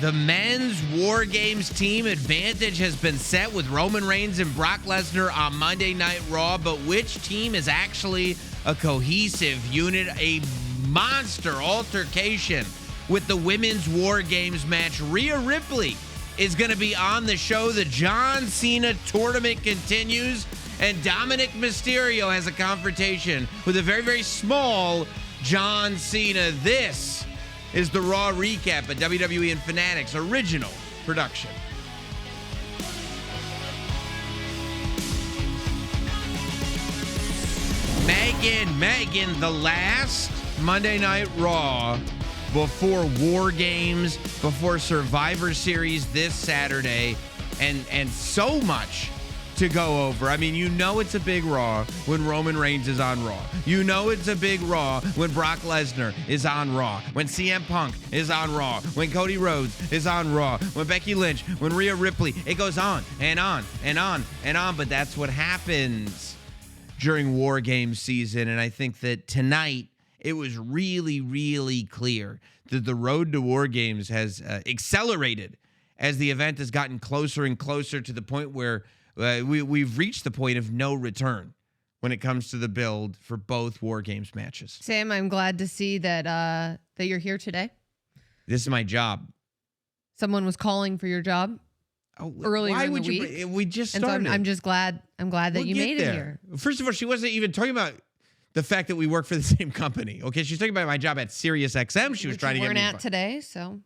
The men's War Games team advantage has been set with Roman Reigns and Brock Lesnar on Monday Night Raw, but which team is actually a cohesive unit? A monster altercation with the women's War Games match. Rhea Ripley is going to be on the show. The John Cena tournament continues, and Dominic Mysterio has a confrontation with a very, very small John Cena. This is the Raw recap at WWE and Fanatics original production. Megan, the last Monday Night Raw before War Games, before Survivor Series this Saturday, and so much to go over. I mean, you know it's a big Raw when Roman Reigns is on Raw. You know it's a big Raw when Brock Lesnar is on Raw, when CM Punk is on Raw, when Cody Rhodes is on Raw, when Becky Lynch, when Rhea Ripley. It goes on and on and on and on, but that's what happens during War Games season. And I think that tonight it was really, really clear that the road to War Games has accelerated as the event has gotten closer and closer to the point where we've reached the point of no return when it comes to the build for both War Games matches. Sam, I'm glad to see that that you're here today. This is my job. Someone was calling for your job earlier in the week. We just started. And so I'm just glad. I'm glad that you made it here. First of all, she wasn't even talking about the fact that we work for the same company. Okay, she's talking about my job at Sirius XM. She was trying to get me. Weren't at today, so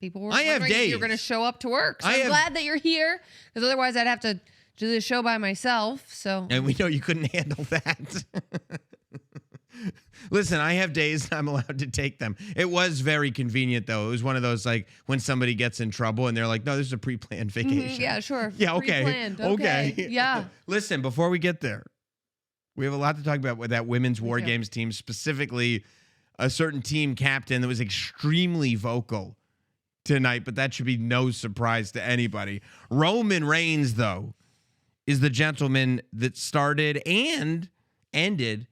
people were. I have wondering days. if you're going to show up to work. So I'm glad that you're here, because otherwise I'd have to do the show by myself. So. And we know you couldn't handle that. Listen, I have days I'm allowed to take them. It was very convenient, though. It was one of those, like, when somebody gets in trouble and they're like, no, this is a pre-planned vacation. Yeah, sure. Yeah, okay. Pre-planned. Okay. Yeah. Listen, before we get there, we have a lot to talk about with that women's War Games team, specifically a certain team captain that was extremely vocal tonight, but that should be no surprise to anybody. Roman Reigns, though, is the gentleman that started and ended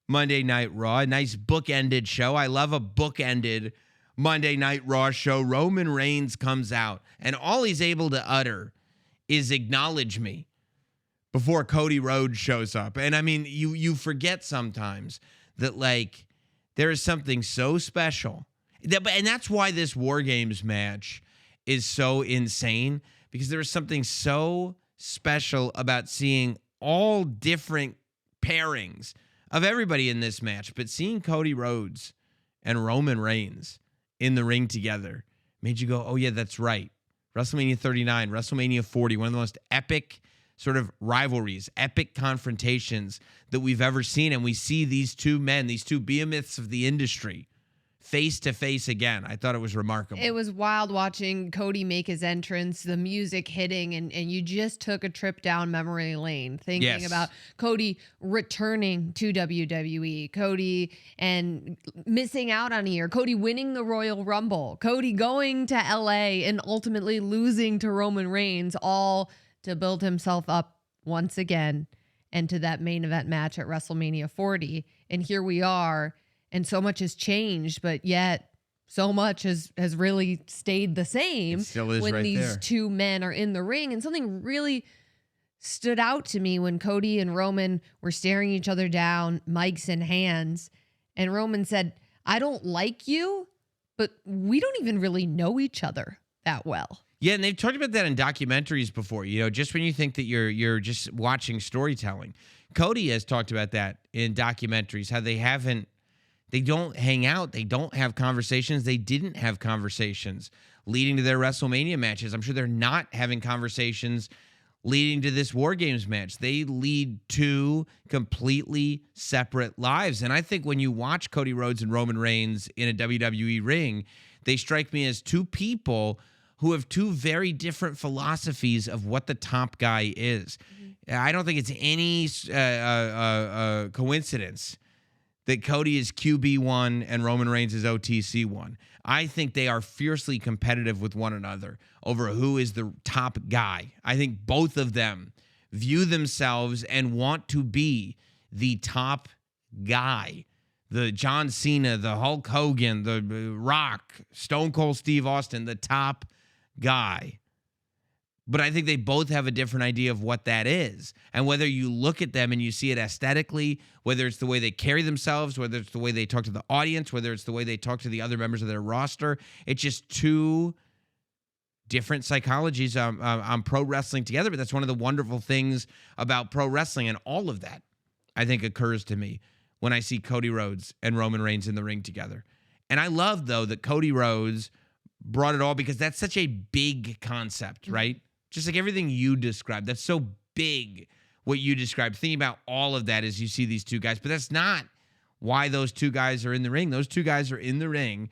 Monday Night Raw. A nice book-ended show. I love a book-ended Monday Night Raw show. Roman Reigns comes out, and all he's able to utter is acknowledge me before Cody Rhodes shows up. And I mean, you forget sometimes that, like, there is something so special. And that's why this War Games match is so insane, because there is something so special about seeing all different pairings of everybody in this match, but seeing Cody Rhodes and Roman Reigns in the ring together made you go, oh yeah, that's right. WrestleMania 39, WrestleMania 40, one of the most epic sort of rivalries, epic confrontations that we've ever seen. And we see these two men, these two behemoths of the industry, face to face again. I thought it was remarkable. It was wild watching Cody make his entrance, the music hitting, and you just took a trip down memory lane thinking about Cody returning to WWE, Cody and missing out on a year, Cody winning the Royal Rumble, Cody going to LA and ultimately losing to Roman Reigns, all to build himself up once again into that main event match at WrestleMania 40. And here we are. And so much has changed, but yet so much has really stayed the same. It still is when right these there. two men are in the ring. And something really stood out to me when Cody and Roman were staring each other down, mics in hands. And Roman said, I don't like you, but we don't even really know each other that well. Yeah, and they've talked about that in documentaries before, you know, just when you think that you're just watching storytelling. Cody has talked about that in documentaries, how they don't hang out. They don't have conversations. They didn't have conversations leading to their WrestleMania matches. I'm sure they're not having conversations leading to this War Games match. They lead two completely separate lives. And I think when you watch Cody Rhodes and Roman Reigns in a WWE ring, they strike me as two people who have two very different philosophies of what the top guy is. I don't think it's any coincidence that Cody is QB1 and Roman Reigns is OTC1. I think they are fiercely competitive with one another over who is the top guy. I think both of them view themselves and want to be the top guy the John Cena, the Hulk Hogan, the Rock, Stone Cold Steve Austin, the top guy. But I think they both have a different idea of what that is. And whether you look at them and you see it aesthetically, whether it's the way they carry themselves, whether it's the way they talk to the audience, whether it's the way they talk to the other members of their roster, it's just two different psychologies on pro wrestling together. But that's one of the wonderful things about pro wrestling, and all of that, I think, occurs to me when I see Cody Rhodes and Roman Reigns in the ring together. And I love, though, that Cody Rhodes brought it all, because that's such a big concept, right? Just like everything you described. That's so big, what you described. Thinking about all of that as you see these two guys. But that's not why those two guys are in the ring. Those two guys are in the ring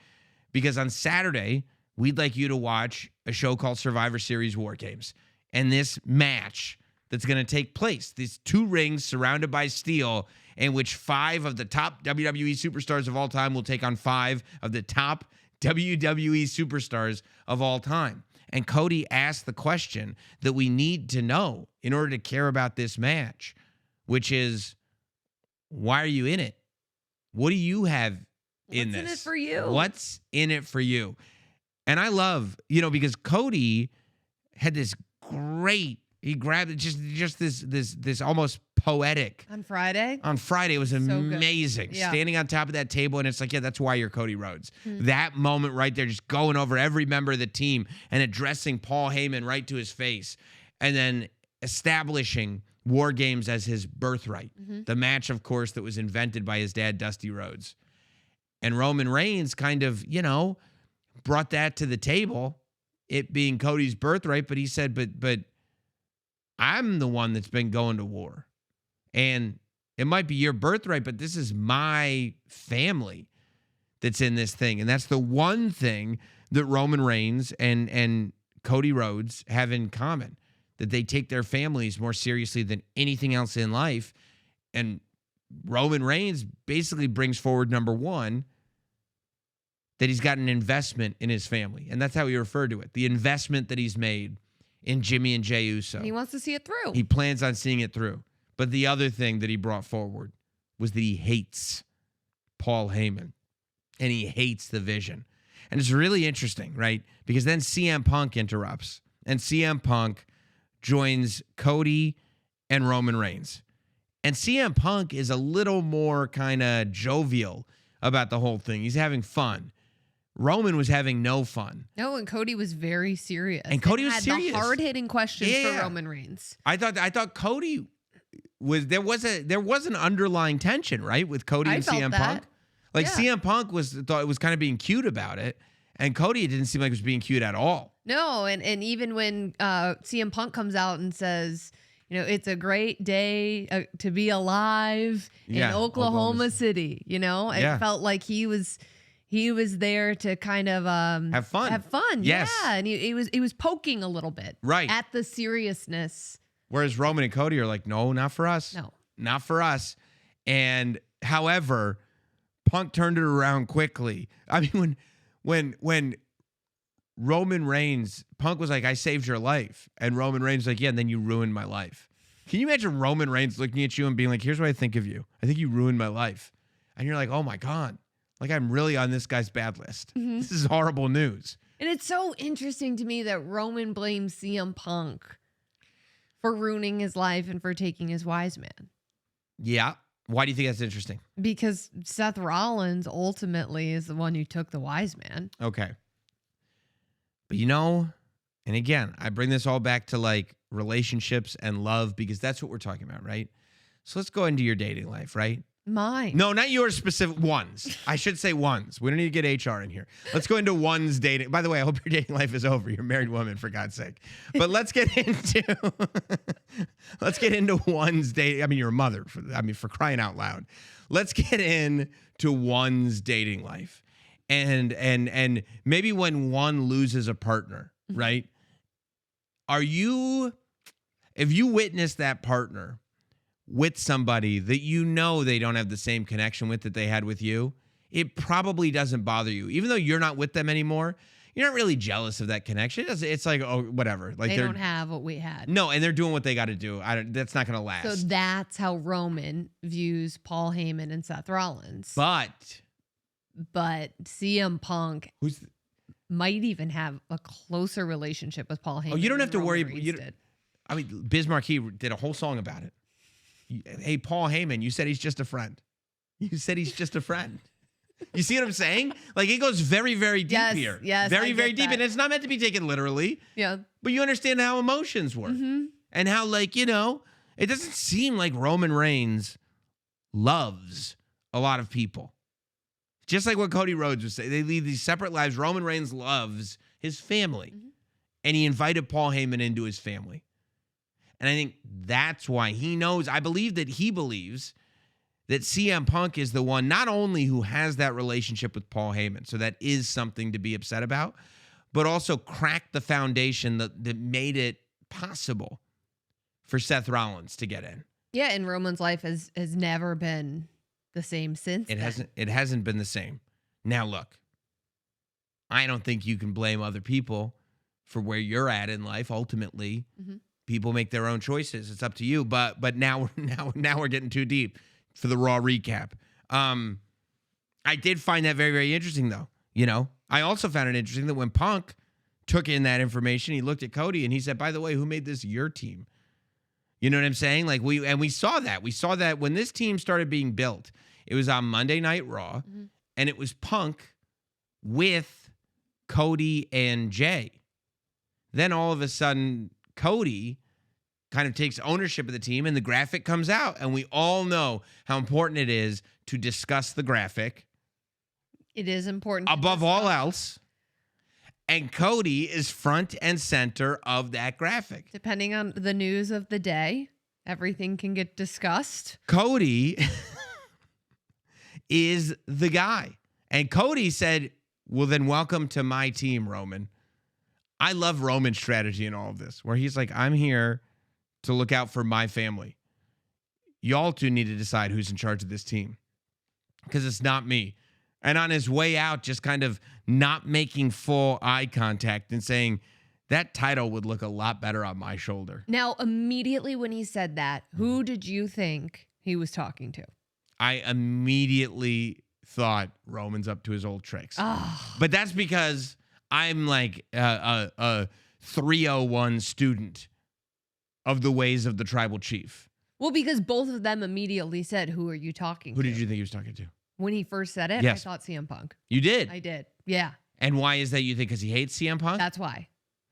because on Saturday, we'd like you to watch a show called Survivor Series War Games. And this match that's going to take place, these two rings surrounded by steel, in which 5 of the top WWE superstars of all time will take on 5 of the top WWE superstars of all time. And Cody asked the question that we need to know in order to care about this match, which is, why are you in it? What do you have in this? What's in it for you? What's in it for you? And I love, because Cody had this great, he grabbed it, just this almost poetic. On Friday? On Friday, it was amazing. Yeah. Standing on top of that table, and it's like, yeah, that's why you're Cody Rhodes. That moment right there, just going over every member of the team and addressing Paul Heyman right to his face, and then establishing War Games as his birthright. The match, of course, that was invented by his dad, Dusty Rhodes. And Roman Reigns kind of, brought that to the table, it being Cody's birthright, but he said, but I'm the one that's been going to war. And it might be your birthright, but this is my family that's in this thing. And that's the one thing that Roman Reigns and Cody Rhodes have in common, that they take their families more seriously than anything else in life. And Roman Reigns basically brings forward, number one, that he's got an investment in his family. And that's how he referred to it. The investment that he's made in Jimmy and Jey Uso. He wants to see it through. He plans on seeing it through. But the other thing that he brought forward was that he hates Paul Heyman. And he hates the vision. And it's really interesting, right? Because then CM Punk interrupts. And CM Punk joins Cody and Roman Reigns. And CM Punk is a little more kind of jovial about the whole thing. He's having fun. Roman was having no fun. No, and Cody was very serious. And Cody was serious. The hard-hitting questions for Roman Reigns. I thought Cody was there was an underlying tension, right, with Cody and CM Punk. Like CM Punk thought it was kind of being cute about it, and Cody, it didn't seem like it was being cute at all. No, and even when CM Punk comes out and says, it's a great day to be alive in Oklahoma City. It felt like he was there to kind of have fun. Yes. Yeah, and he was poking a little bit at the seriousness. Whereas Roman and Cody are like, no, not for us. No. Not for us. And however, Punk turned it around quickly. I mean, when Roman Reigns, Punk was like, I saved your life. And Roman Reigns was like, yeah, and then you ruined my life. Can you imagine Roman Reigns looking at you and being like, here's what I think of you. I think you ruined my life. And you're like, oh my God. Like, I'm really on this guy's bad list. This is horrible news. And it's so interesting to me that Roman blames CM Punk for ruining his life and for taking his wise man. Yeah. Why do you think that's interesting? Because Seth Rollins ultimately is the one who took the wise man. Okay. But and again, I bring this all back to like relationships and love, because that's what we're talking about, right? So let's go into your dating life, right? Mine. No, not yours specific ones. I should say ones. We don't need to get HR in here. Let's go into one's dating. By the way, I hope your dating life is over. You're a married woman, for God's sake. But let's get into one's dating. I mean, you're a mother. For crying out loud. Let's get into one's dating life, and maybe when one loses a partner, right? If you witness that partner with somebody that they don't have the same connection with that they had with you, it probably doesn't bother you. Even though you're not with them anymore, you're not really jealous of that connection. It's like, oh, whatever. Like they don't have what we had. No, and they're doing what they got to do. That's not going to last. So that's how Roman views Paul Heyman and Seth Rollins. But CM Punk might even have a closer relationship with Paul Heyman. Oh, you don't have to worry. Did. I mean, Biz Marquee did a whole song about it. Hey, Paul Heyman, you said he's just a friend. You said he's just a friend. You see what I'm saying? Like, it goes very, very deep here. Yes, very, very deep. And it's not meant to be taken literally. Yeah. But you understand how emotions work. Mm-hmm. And how, like, it doesn't seem like Roman Reigns loves a lot of people. Just like what Cody Rhodes would say. They lead these separate lives. Roman Reigns loves his family. Mm-hmm. And he invited Paul Heyman into his family. And I think that's why he knows. I believe that he believes that CM Punk is the one not only who has that relationship with Paul Heyman, so that is something to be upset about, but also cracked the foundation that made it possible for Seth Rollins to get in. Yeah, and Roman's life has never been the same since. It hasn't been the same. Now look, I don't think you can blame other people for where you're at in life. Ultimately, people make their own choices. It's up to you. But now we're getting too deep for the Raw recap. I did find that very, very interesting, though. I also found it interesting that when Punk took in that information, he looked at Cody and he said, by the way, who made this your team? You know what I'm saying? Like we saw that. We saw that when this team started being built. It was on Monday Night Raw, and it was Punk with Cody and Jay. Then all of a sudden, Cody kind of takes ownership of the team, and the graphic comes out, and we all know how important it is to discuss the graphic. It is important. Above all else. And Cody is front and center of that graphic. Depending on the news of the day, everything can get discussed. Cody is the guy. And Cody said, well, then welcome to my team, Roman. I love Roman's strategy in all of this, where he's like, I'm here to look out for my family. Y'all two need to decide who's in charge of this team, because it's not me. And on his way out, just kind of not making full eye contact and saying, that title would look a lot better on my shoulder. Now, immediately when he said that, who did you think he was talking to? I immediately thought Roman's up to his old tricks. Oh. But that's because I'm like a 301 student of the ways of the tribal chief. Well, because both of them immediately said, who are you talking to? Who did you think he was talking to? When he first said it, yes. I thought CM Punk. You did? I did. Yeah. And why is that, you think? Because he hates CM Punk? That's why.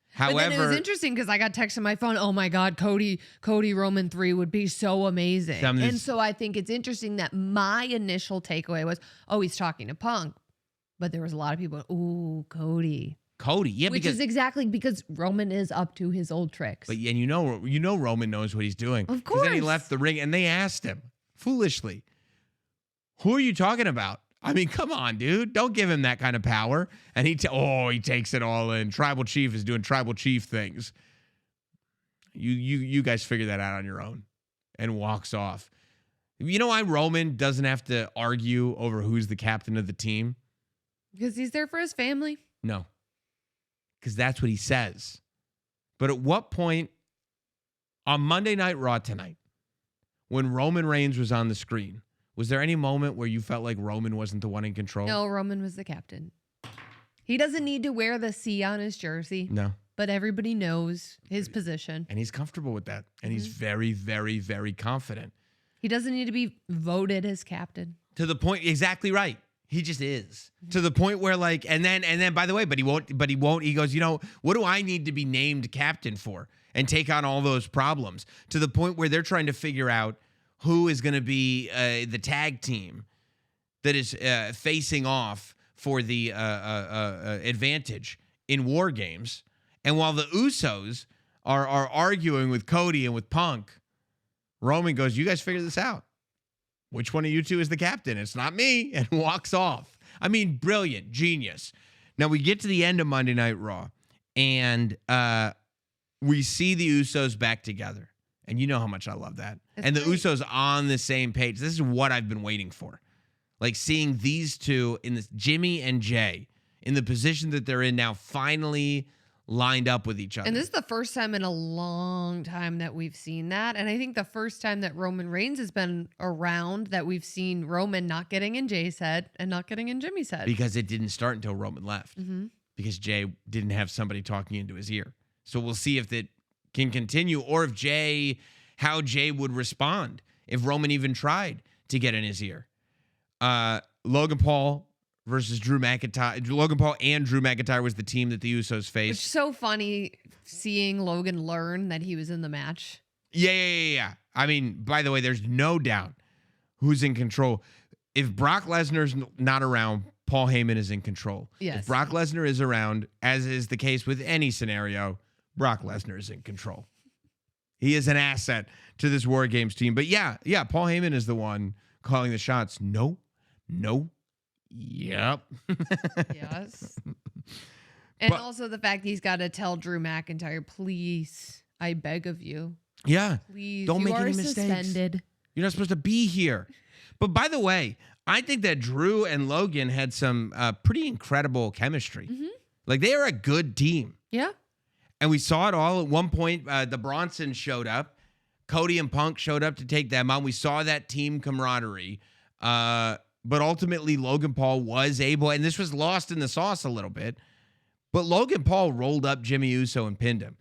However, but then it was interesting because I got text on my phone. Oh my God, Cody Roman 3 would be so amazing. And so I think it's interesting that my initial takeaway was, oh, he's talking to Punk. But there was a lot of people, ooh, Cody. Yeah, which is exactly because Roman is up to his old tricks. But and you know Roman knows what he's doing. Of course. Then he left the ring and they asked him foolishly, who are you talking about? I mean, come on, dude. Don't give him that kind of power. And he takes it all in. Tribal Chief is doing tribal chief things. You guys figure that out on your own, and walks off. You know why Roman doesn't have to argue over who's the captain of the team? Because he's there for his family. No. Because that's what he says. But at what point on Monday Night Raw tonight, when Roman Reigns was on the screen, was there any moment where you felt like Roman wasn't the one in control? No, Roman was the captain. He doesn't need to wear the C on his jersey. No. But everybody knows his position. And he's comfortable with that. And he's very, very, very confident. He doesn't need to be voted as captain. To the point, exactly right. He just is. To the point where and then by the way, but he won't, he goes, what do I need to be named captain for? And take on all those problems. To the point where they're trying to figure out who is going to be the tag team that is facing off for the advantage in War Games. And while the Usos are arguing with Cody and with Punk, Roman goes, you guys figure this out. Which one of you two is the captain? It's not me, and walks off. I mean, brilliant, genius. Now we get to the end of Monday Night Raw, and we see the Usos back together. And you know how much I love that. That's and the great. Usos on the same page. This is what I've been waiting for. Like seeing these two in this, Jimmy and Jay, in the position that they're in now finally lined up with each other. And this is the first time in a long time that we've seen that. And I think the first time that Roman Reigns has been around that we've seen Roman not getting in Jay's head and not getting in Jimmy's head. Because it didn't start until Roman left. Mm-hmm. Because Jay didn't have somebody talking into his ear. So we'll see if that can continue or if how Jay would respond if Roman even tried to get in his ear. Logan Paul versus Drew McIntyre. Logan Paul and Drew McIntyre was the team that the Usos faced. It's so funny seeing Logan learn that he was in the match. Yeah. I mean, by the way, there's no doubt who's in control. If Brock Lesnar's not around, Paul Heyman is in control. Yes. If Brock Lesnar is around, as is the case with any scenario, Brock Lesnar is in control. He is an asset to this War Games team. But yeah, Paul Heyman is the one calling the shots. No. Yep. Yes. And also the fact he's got to tell Drew McIntyre, please, I beg of you. Yeah. Please, don't make any suspended. mistakes. You're not supposed to be here. But by the way, I think that Drew and Logan had some pretty incredible chemistry. Mm-hmm. Like, they are a good team. Yeah. And we saw it all at one point. The Bronsons showed up. Cody and Punk showed up to take them on. We saw that team camaraderie. But ultimately, Logan Paul was able, and this was lost in the sauce a little bit, but Logan Paul rolled up Jimmy Uso and pinned him.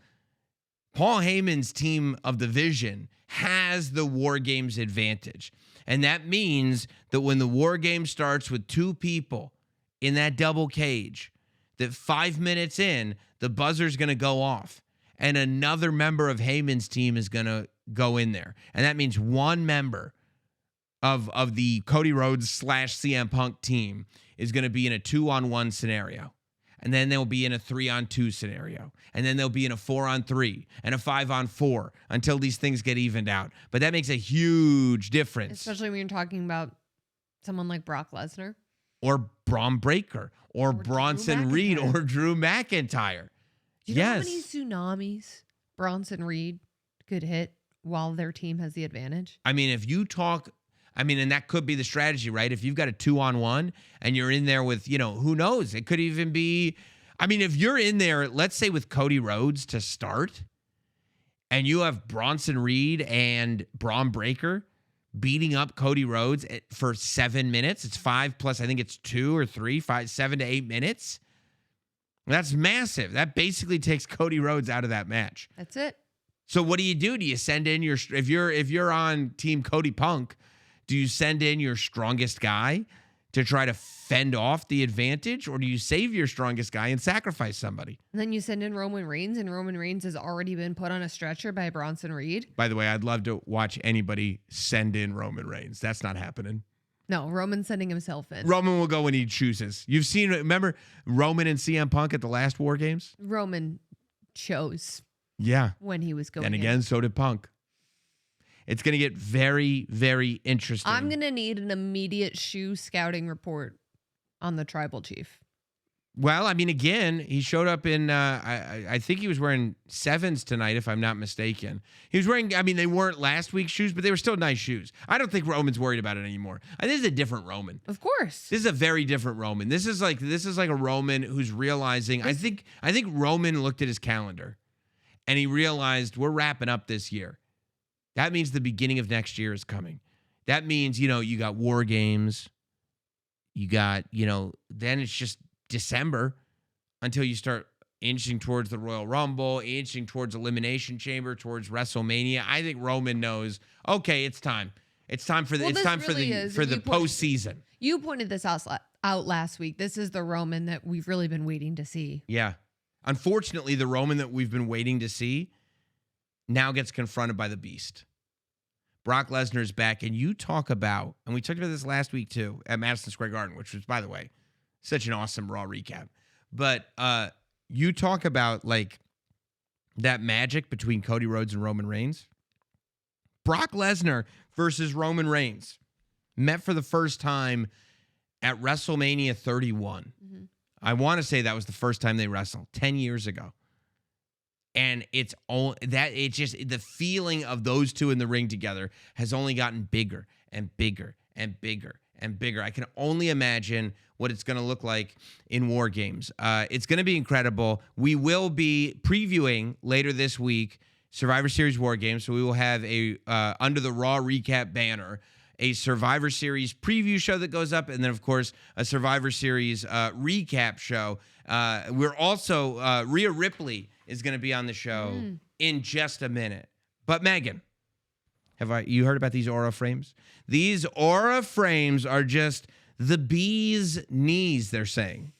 Paul Heyman's team of the Vision has the War Games advantage. And that means that when the War Game starts with two people in that double cage, that 5 minutes in, the buzzer's going to go off. And another member of Heyman's team is going to go in there. And that means one member of the Cody Rhodes / CM Punk team is going to be in a 2-on-1 scenario. And then they'll be in a 3-on-2 scenario. And then they'll be in a 4-on-3 and a 5-on-4 until these things get evened out. But that makes a huge difference. Especially when you're talking about someone like Brock Lesnar. Or Braun Breaker. Or Bronson Reed. Or Drew McIntyre. Do you know how many tsunamis Bronson Reed could hit while their team has the advantage? I mean, if you talk... and that could be the strategy, right? If you've got a 2-on-1 and you're in there with, who knows? It could even be, if you're in there, let's say with Cody Rhodes to start, and you have Bronson Reed and Braun Breaker beating up Cody Rhodes for 7 minutes. It's 5 plus, I think it's 2 or 3, 5, 7 to 8 minutes. That's massive. That basically takes Cody Rhodes out of that match. That's it. So what do? Do you send in if you're on Team Cody Punk, do you send in your strongest guy to try to fend off the advantage, or do you save your strongest guy and sacrifice somebody? And then you send in Roman Reigns, and Roman Reigns has already been put on a stretcher by Bronson Reed. By the way, I'd love to watch anybody send in Roman Reigns. That's not happening. No, Roman's sending himself in. Roman will go when he chooses. Remember Roman and CM Punk at the last War Games? Roman chose. Yeah. When he was going And again, so did Punk. It's going to get very, very interesting. I'm going to need an immediate shoe scouting report on the Tribal Chief. Well, again, he showed up in, I think he was wearing 7s tonight, if I'm not mistaken. He was wearing, they weren't last week's shoes, but they were still nice shoes. I don't think Roman's worried about it anymore. This is a different Roman. Of course. This is a very different Roman. This is like a Roman who's realizing, I think Roman looked at his calendar and he realized we're wrapping up this year. That means the beginning of next year is coming. That means, you got War Games. You got, then it's just December until you start inching towards the Royal Rumble, inching towards Elimination Chamber, towards WrestleMania. I think Roman knows, okay, it's time. It's time for the postseason. You pointed this out last week. This is the Roman that we've really been waiting to see. Yeah. Unfortunately, the Roman that we've been waiting to see now gets confronted by the beast. Brock Lesnar's back, and you talk about, and we talked about this last week too, at Madison Square Garden, which was, by the way, such an awesome Raw recap. But you talk about, that magic between Cody Rhodes and Roman Reigns. Brock Lesnar versus Roman Reigns met for the first time at WrestleMania 31. Mm-hmm. I want to say that was the first time they wrestled, 10 years ago. And it's just the feeling of those two in the ring together has only gotten bigger and bigger and bigger and bigger. I can only imagine what it's going to look like in War Games. It's going to be incredible. We will be previewing later this week Survivor Series War Games. So we will have a under the Raw recap banner, a Survivor Series preview show that goes up, and then, of course, a Survivor Series recap show. We're also, Rhea Ripley is going to be on the show in just a minute. But Megan, you heard about these Aura frames? These Aura frames are just the bee's knees, they're saying,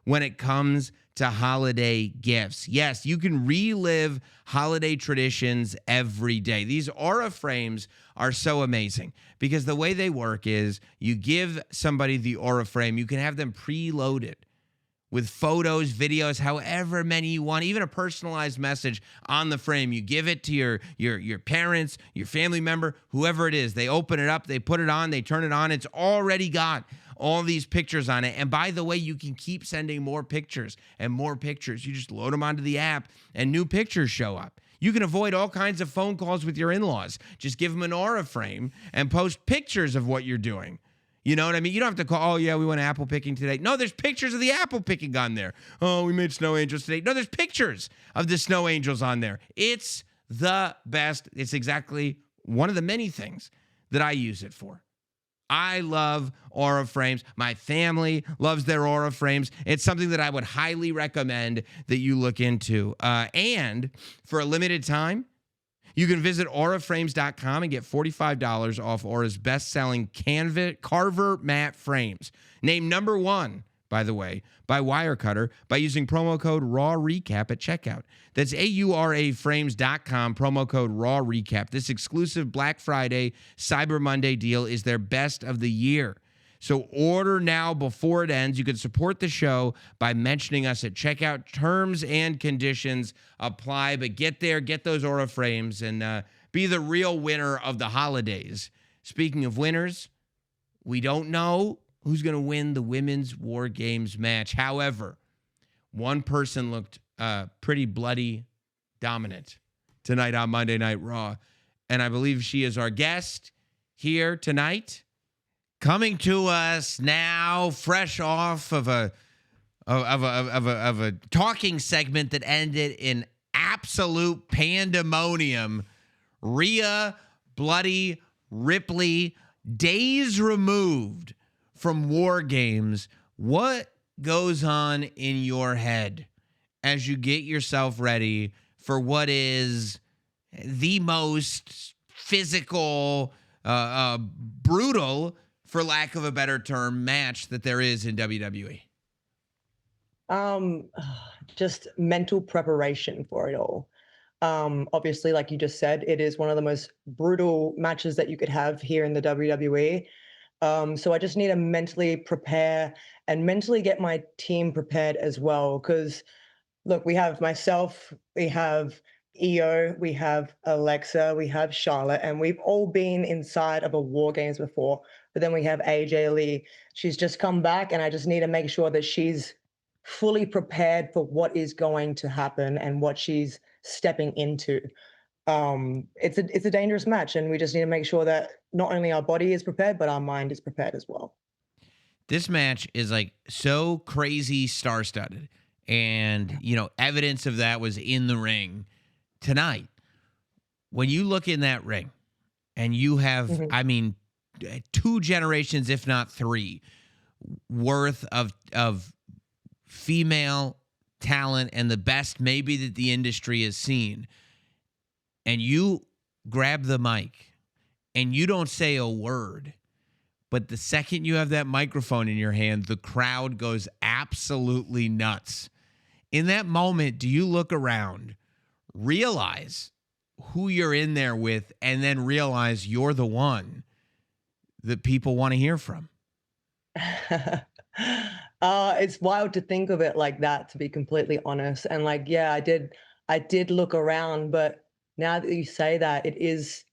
when it comes to holiday gifts. Yes, you can relive holiday traditions every day. These Aura frames are so amazing because the way they work is you give somebody the Aura frame, you can have them preloaded with photos, videos, however many you want, even a personalized message on the frame. You give it to your parents, your family member, whoever it is. They open it up, they put it on, they turn it on. It's already got all these pictures on it. And by the way, you can keep sending more pictures and more pictures. You just load them onto the app and new pictures show up. You can avoid all kinds of phone calls with your in-laws. Just give them an Aura frame and post pictures of what you're doing. You know what I mean? You don't have to call, oh, yeah, we went apple picking today. No, there's pictures of the apple picking on there. Oh, we made snow angels today. No, there's pictures of the snow angels on there. It's the best. It's exactly one of the many things that I use it for. I love Aura frames. My family loves their Aura frames. It's something that I would highly recommend that you look into. And for a limited time, you can visit auraframes.com and get $45 off Aura's best-selling Carver matte frames. Named #1, by the way, by Wirecutter by using promo code RAWRECAP at checkout. That's auraframes.com, promo code RAWRECAP. This exclusive Black Friday, Cyber Monday deal is their best of the year. So order now before it ends. You can support the show by mentioning us at checkout. Terms and conditions apply, but get there, get those Aura frames, and be the real winner of the holidays. Speaking of winners, we don't know who's going to win the Women's War Games match. However, one person looked pretty bloody dominant tonight on Monday Night Raw, and I believe she is our guest here tonight. Coming to us now, fresh off of a talking segment that ended in absolute pandemonium, Rhea Bloody Ripley, days removed from War Games. What goes on in your head as you get yourself ready for what is the most physical, brutal, for lack of a better term, match that there is in WWE? Just mental preparation for it all. Obviously, like you just said, it is one of the most brutal matches that you could have here in the WWE. So I just need to mentally prepare and mentally get my team prepared as well. Because, look, we have myself, we have Io, we have Alexa, we have Charlotte, and we've all been inside of a War Games before. But then we have AJ Lee. She's just come back, and I just need to make sure that she's fully prepared for what is going to happen and what she's stepping into. It's a dangerous match, and we just need to make sure that not only our body is prepared, but our mind is prepared as well. This match is like so crazy star-studded, and evidence of that was in the ring tonight. When you look in that ring, and you have, I mean, 2 generations, if not 3, worth of female talent and the best maybe that the industry has seen, and you grab the mic and you don't say a word, but the second you have that microphone in your hand, the crowd goes absolutely nuts. In that moment, do you look around, realize who you're in there with, and then realize you're the one that people want to hear from? It's wild to think of it like that, to be completely honest. And yeah, I did look around, but now that you say that, it is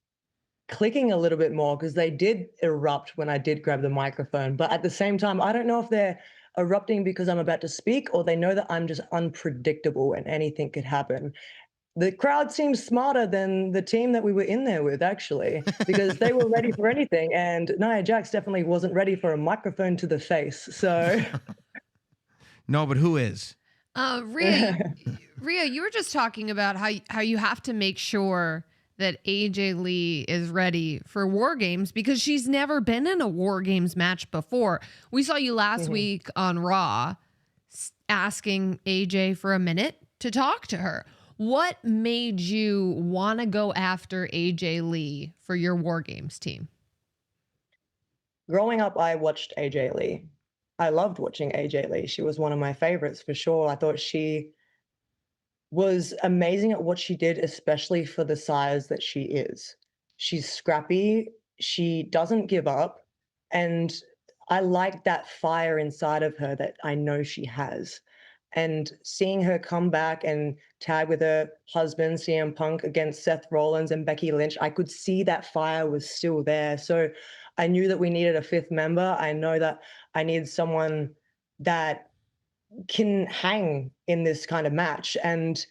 clicking a little bit more because they did erupt when I did grab the microphone. But at the same time, I don't know if they're erupting because I'm about to speak or they know that I'm just unpredictable and anything could happen. the crowd seems smarter than the team that we were in there with, actually, because they were ready for anything. And Nia Jax definitely wasn't ready for a microphone to the face. So, No, but who is? Rhea, you were just talking about how you have to make sure that AJ Lee is ready for War Games because she's never been in a War Games match before. We saw you last week on Raw asking AJ for a minute to talk to her. What made you want to go after AJ Lee for your War Games team? Growing up, I watched AJ Lee. I loved watching AJ Lee. She was one of my favorites for sure. I thought she was amazing at what she did, especially for the size that she is. She's scrappy. She doesn't give up. And I like that fire inside of her that I know she has. And seeing her come back and tag with her husband, CM Punk, against Seth Rollins and Becky Lynch, I could see that fire was still there. So I knew that we needed a fifth member. I know that I need someone that can hang in this kind of match. And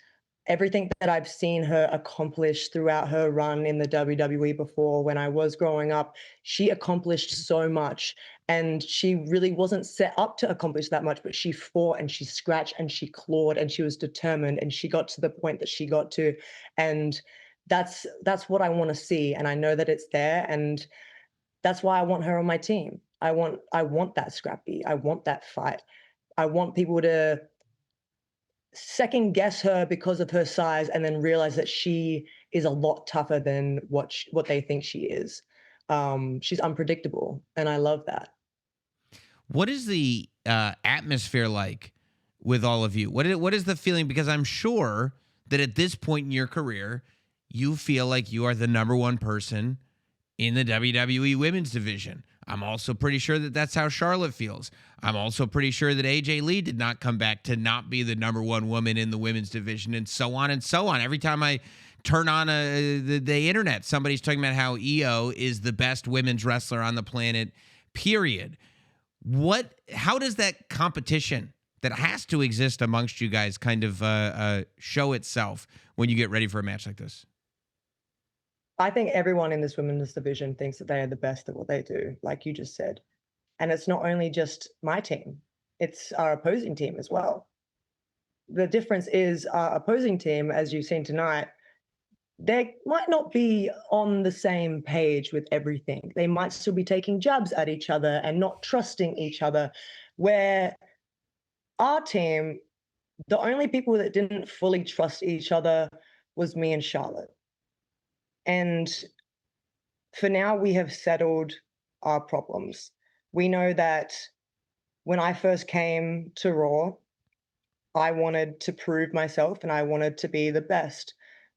everything that I've seen her accomplish throughout her run in the WWE before when I was growing up, she accomplished so much. And she really wasn't set up to accomplish that much, but she fought and she scratched and she clawed and she was determined and she got to the point that she got to. And that's what I want to see. And I know that it's there. And that's why I want her on my team. I want that scrappy. I want that fight. I want people to second guess her because of her size and then realize that she is a lot tougher than what they think she is. She's unpredictable, and I love that. What is the atmosphere like with all of you? What is the feeling? Because I'm sure that at this point in your career, you feel like you are the number one person in the WWE women's division. I'm also pretty sure that that's how Charlotte feels. I'm also pretty sure that AJ Lee did not come back to not be the number one woman in the women's division, and so on and so on. Every time I turn on the internet, somebody's talking about how Io is the best women's wrestler on the planet, period. How does that competition that has to exist amongst you guys kind of show itself when you get ready for a match like this? I think everyone in this women's division thinks that they are the best at what they do, like you just said. And it's not only just my team, it's our opposing team as well. The difference is our opposing team, as you've seen tonight, they might not be on the same page with everything. They might still be taking jabs at each other and not trusting each other. Where our team, the only people that didn't fully trust each other was me and Charlotte. And for now, we have settled our problems. We know that when I first came to Raw, I wanted to prove myself and I wanted to be the best.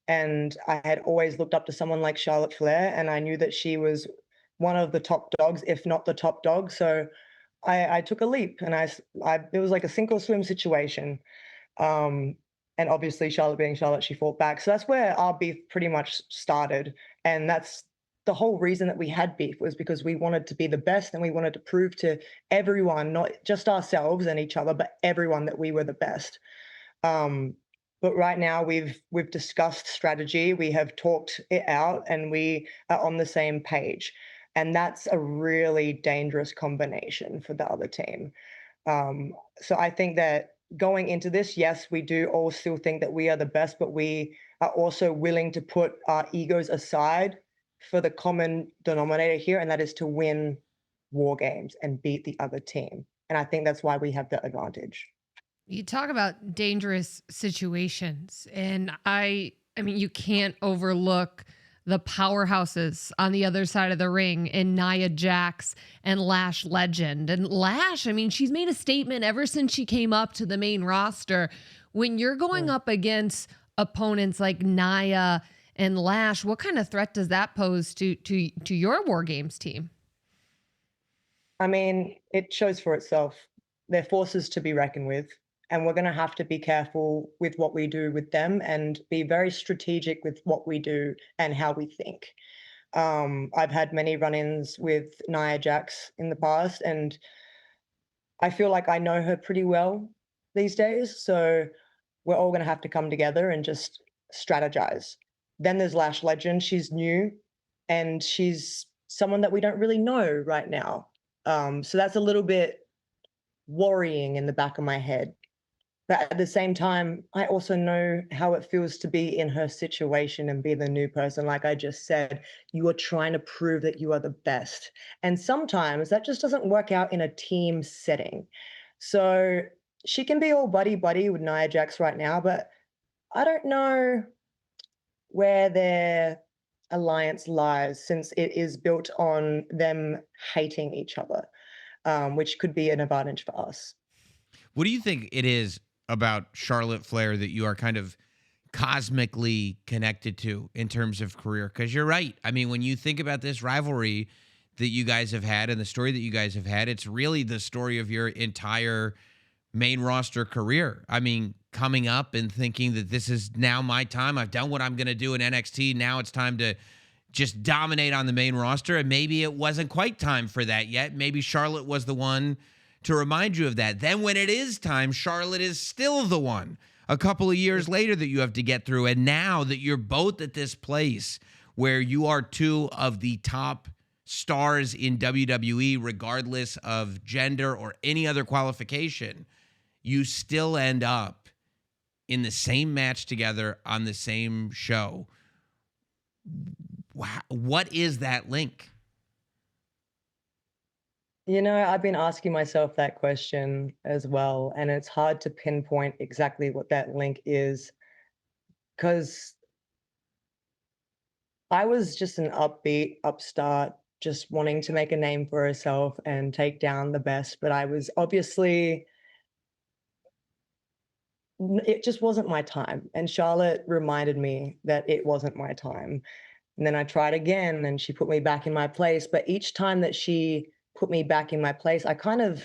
And I had always looked up to someone like Charlotte Flair, and I knew that she was one of the top dogs, if not the top dog. So I took a leap, and it was like a sink or swim situation. And obviously, Charlotte being Charlotte, she fought back. So that's where our beef pretty much started. And that's the whole reason that we had beef, was because we wanted to be the best and we wanted to prove to everyone, not just ourselves and each other, but everyone, that we were the best. But right now we've discussed strategy, we have talked it out, and we are on the same page. And that's a really dangerous combination for the other team. So I think that going into this, yes, we do all still think that we are the best, but we are also willing to put our egos aside for the common denominator here, and that is to win War Games and beat the other team. And I think that's why we have the advantage. You talk about dangerous situations, and I mean, you can't overlook the powerhouses on the other side of the ring in Nia Jax and Lash Legend. And Lash, I mean, she's made a statement ever since she came up to the main roster. When you're going up against opponents like Nia and Lash, what kind of threat does that pose to your War Games team? I mean, it shows for itself. They're forces to be reckoned with. And we're going to have to be careful with what we do with them and be very strategic with what we do and how we think. I've had many run-ins with Nia Jax in the past, and I feel like I know her pretty well these days. So we're all going to have to come together and just strategize. Then there's Lash Legend. She's new and she's someone that we don't really know right now. So that's a little bit worrying in the back of my head. But at the same time, I also know how it feels to be in her situation and be the new person. Like I just said, you are trying to prove that you are the best. And sometimes that just doesn't work out in a team setting. So she can be all buddy buddy with Nia Jax right now, but I don't know where their alliance lies since it is built on them hating each other, which could be an advantage for us. What do you think it is about Charlotte Flair that you are kind of cosmically connected to in terms of career? Because you're right. I mean, when you think about this rivalry that you guys have had and the story that you guys have had, it's really the story of your entire main roster career. I mean, coming up and thinking that this is now my time. I've done what I'm going to do in NXT. Now it's time to just dominate on the main roster. And maybe it wasn't quite time for that yet. Maybe Charlotte was the one to remind you of that. Then when it is time, Charlotte is still the one a couple of years later that you have to get through. And now that you're both at this place where you are two of the top stars in WWE, regardless of gender or any other qualification, you still end up in the same match together on the same show. What is that link? You know, I've been asking myself that question as well, and it's hard to pinpoint exactly what that link is because I was just an upbeat upstart, just wanting to make a name for herself and take down the best, but I was obviously it just wasn't my time. And Charlotte reminded me that it wasn't my time. And then I tried again and she put me back in my place. But each time that she put me back in my place, I kind of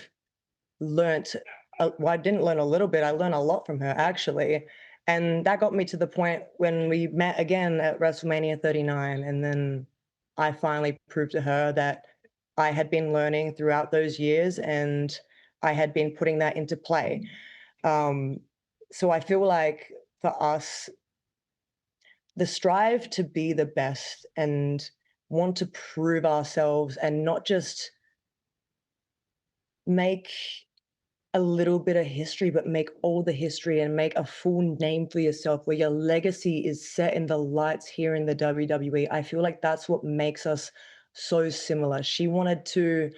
learnt, well, I didn't learn a little bit, I learned a lot from her actually. And that got me to the point when we met again at WrestleMania 39. And then I finally proved to her that I had been learning throughout those years and I had been putting that into play. So I feel like for us, the strive to be the best and want to prove ourselves and not just make a little bit of history, but make all the history and make a full name for yourself where your legacy is set in the lights here in the WWE. I feel like that's what makes us so similar. She wanted to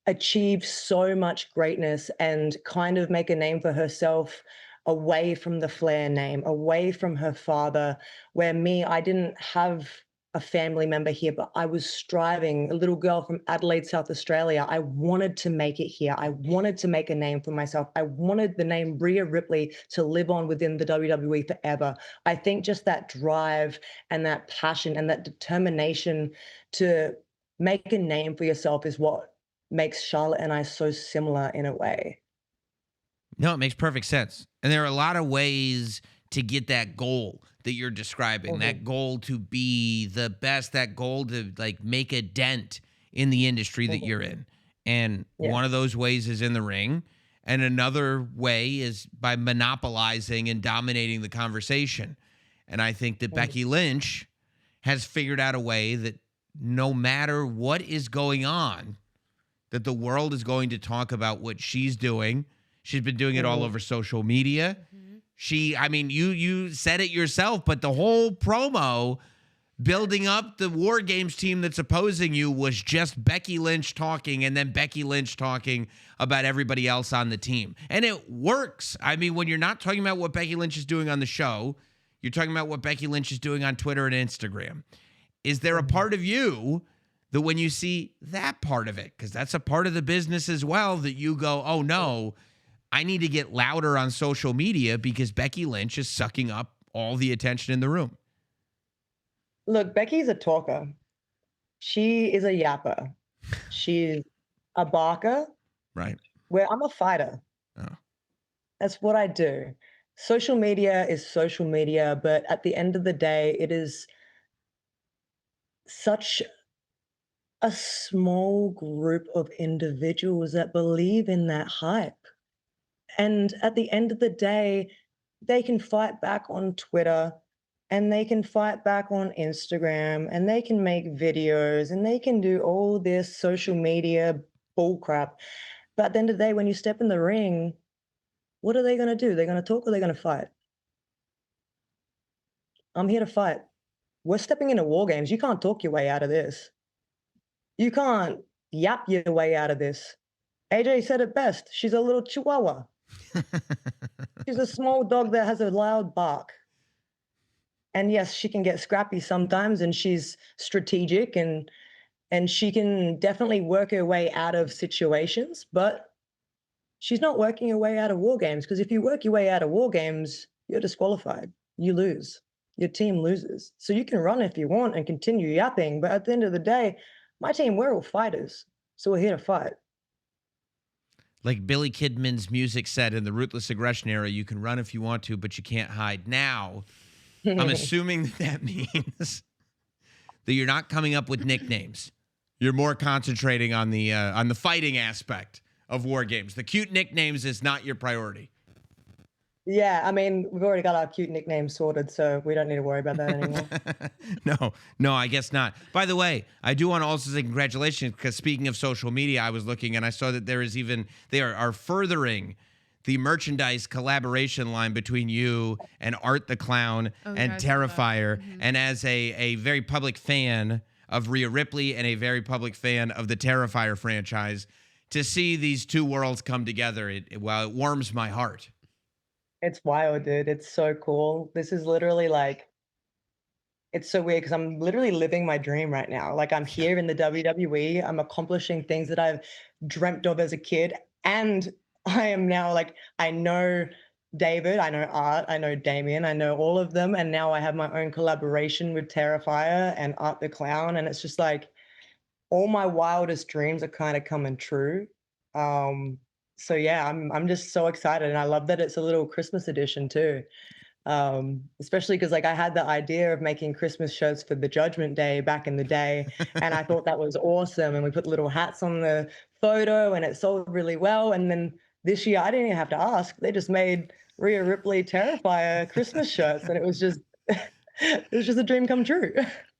achieve so much greatness and kind of make a name for herself away from the Flair name, away from her father, where me, I didn't have a family member here, but I was striving, a little girl from Adelaide, South Australia. I wanted to make it here. I wanted to make a name for myself. I wanted the name Rhea Ripley to live on within the WWE forever. I think just that drive and that passion and that determination to make a name for yourself is what makes Charlotte and I so similar in a way. No, it makes perfect sense. And there are a lot of ways to get that goal that you're describing, that goal to be the best, that goal to like make a dent in the industry that you're in. And one of those ways is in the ring. And another way is by monopolizing and dominating the conversation. And I think that Becky Lynch has figured out a way that no matter what is going on, that the world is going to talk about what she's doing. She's been doing it all over social media. I mean, you said it yourself, but the whole promo building up the War Games team that's opposing you was just Becky Lynch talking and then Becky Lynch talking about everybody else on the team. And it works. I mean, when you're not talking about what Becky Lynch is doing on the show, you're talking about what Becky Lynch is doing on Twitter and Instagram. Is there a part of you that when you see that part of it, because that's a part of the business as well, that you go, oh no, I need to get louder on social media because Becky Lynch is sucking up all the attention in the room? Look, Becky's a talker. She is a yapper. She's a barker. Right. Where I'm a fighter. Oh. That's what I do. Social media is social media, but at the end of the day, it is such a small group of individuals that believe in that hype. And at the end of the day, they can fight back on Twitter and they can fight back on Instagram and they can make videos and they can do all this social media bull crap. But at the end of the day, when you step in the ring, what are they going to do? They're going to talk or they're going to fight? I'm here to fight. We're stepping into war games. You can't talk your way out of this. You can't yap your way out of this. AJ said it best. She's a little chihuahua. She's a small dog that has a loud bark. And yes, she can get scrappy sometimes, and she's strategic, and she can definitely work her way out of situations, but she's not working her way out of war games, because if you work your way out of war games, you're disqualified. You lose. Your team loses. So you can run if you want and continue yapping, but at the end of the day, my team, we're all fighters. So we're here to fight. Like Billy Kidman's music said in the Ruthless Aggression era, you can run if you want to, but you can't hide. Now, I'm assuming that means that you're not coming up with nicknames. You're more concentrating on the fighting aspect of war games. The cute nicknames is not your priority. Yeah, I mean, we've already got our cute nicknames sorted, so we don't need to worry about that anymore. No, I guess not. By the way, I do want to also say congratulations, because speaking of social media, I was looking and I saw that they are furthering the merchandise collaboration line between you and Art the Clown and Terrifier. Mm-hmm. And as a very public fan of Rhea Ripley and a very public fan of the Terrifier franchise, to see these two worlds come together, it warms my heart. It's wild, dude. It's so cool. This is literally like, it's so weird because I'm literally living my dream right now. Like, I'm here in the WWE. I'm accomplishing things that I've dreamt of as a kid. And I am now like, I know David, I know Art, I know Damien, I know all of them. And now I have my own collaboration with Terrifier and Art the Clown. And it's just like, all my wildest dreams are kind of coming true. So yeah, I'm just so excited, and I love that it's a little Christmas edition too. Especially because like I had the idea of making Christmas shirts for the Judgment Day back in the day, and I thought that was awesome. And we put little hats on the photo, and it sold really well. And then this year, I didn't even have to ask; they just made Rhea Ripley Terrifier Christmas shirts, and it was just a dream come true.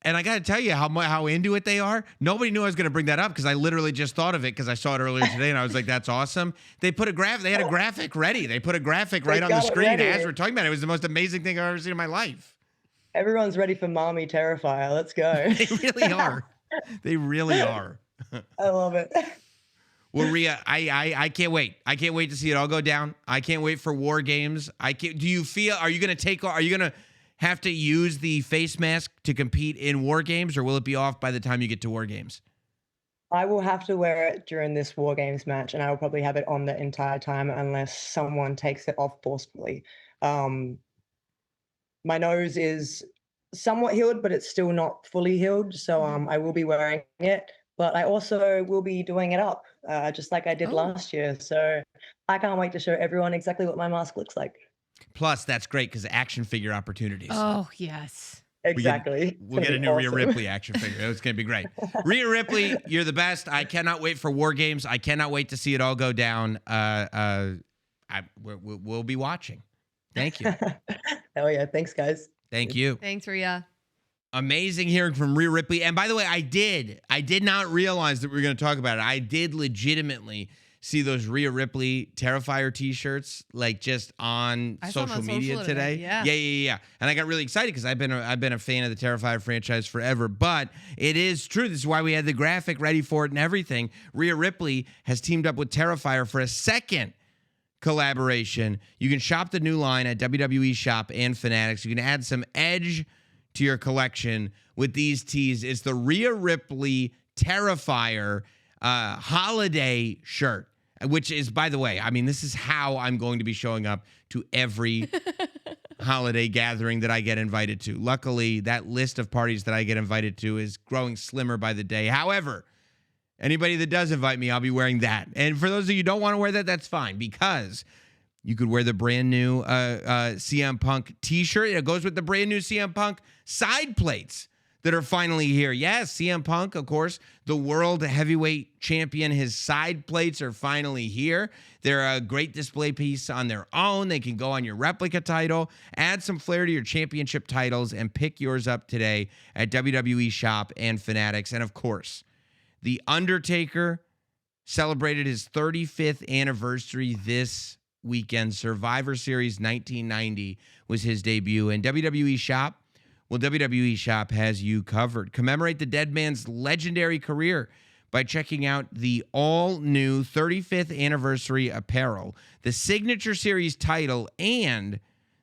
And I got to tell you how into it they are. Nobody knew I was going to bring that up because I literally just thought of it because I saw it earlier today and I was like, that's awesome. They had a graphic ready. They put a graphic right on the screen as we're talking about it. It was the most amazing thing I've ever seen in my life. Everyone's ready for Mommy Terrifier. Let's go. They really are. They really are. I love it. Well, Rhea, I can't wait. I can't wait to see it all go down. I can't wait for War Games. Are you going to have to use the face mask to compete in War Games, or will it be off by the time you get to War Games? I will have to wear it during this War Games match, and I will probably have it on the entire time unless someone takes it off forcefully. My nose is somewhat healed, but it's still not fully healed, so I will be wearing it. But I also will be doing it up, just like I did last year. So I can't wait to show everyone exactly what my mask looks like. Plus, that's great because action figure opportunities. Oh, yes. Exactly. We'll get a new awesome. Rhea Ripley action figure. It's going to be great. Rhea Ripley, you're the best. I cannot wait for War Games. I cannot wait to see it all go down. We'll be watching. Thank you. Hell yeah. Thanks, guys. Thank you. Thanks, Rhea. Amazing hearing from Rhea Ripley. And by the way, I did not realize that we were going to talk about it. I did legitimately see those Rhea Ripley Terrifier t-shirts like just on social media today. Yeah. And I got really excited because I've been a fan of the Terrifier franchise forever. But it is true. This is why we had the graphic ready for it and everything. Rhea Ripley has teamed up with Terrifier for a second collaboration. You can shop the new line at WWE Shop and Fanatics. You can add some edge to your collection with these tees. It's the Rhea Ripley Terrifier holiday shirt. Which is, by the way, I mean, this is how I'm going to be showing up to every holiday gathering that I get invited to. Luckily, that list of parties that I get invited to is growing slimmer by the day. However, anybody that does invite me, I'll be wearing that. And for those of you who don't want to wear that, that's fine, because you could wear the brand new CM Punk t-shirt. It goes with the brand new CM Punk side plates that are finally here. Yes, CM Punk, of course, the world heavyweight champion. His side plates are finally here. They're a great display piece on their own. They can go on your replica title, add some flair to your championship titles, and pick yours up today at WWE Shop and Fanatics. And of course, The Undertaker celebrated his 35th anniversary this weekend. Survivor Series 1990 was his debut. And WWE Shop, well, WWE Shop has you covered. Commemorate the dead man's legendary career by checking out the all-new 35th anniversary apparel, the Signature Series title, and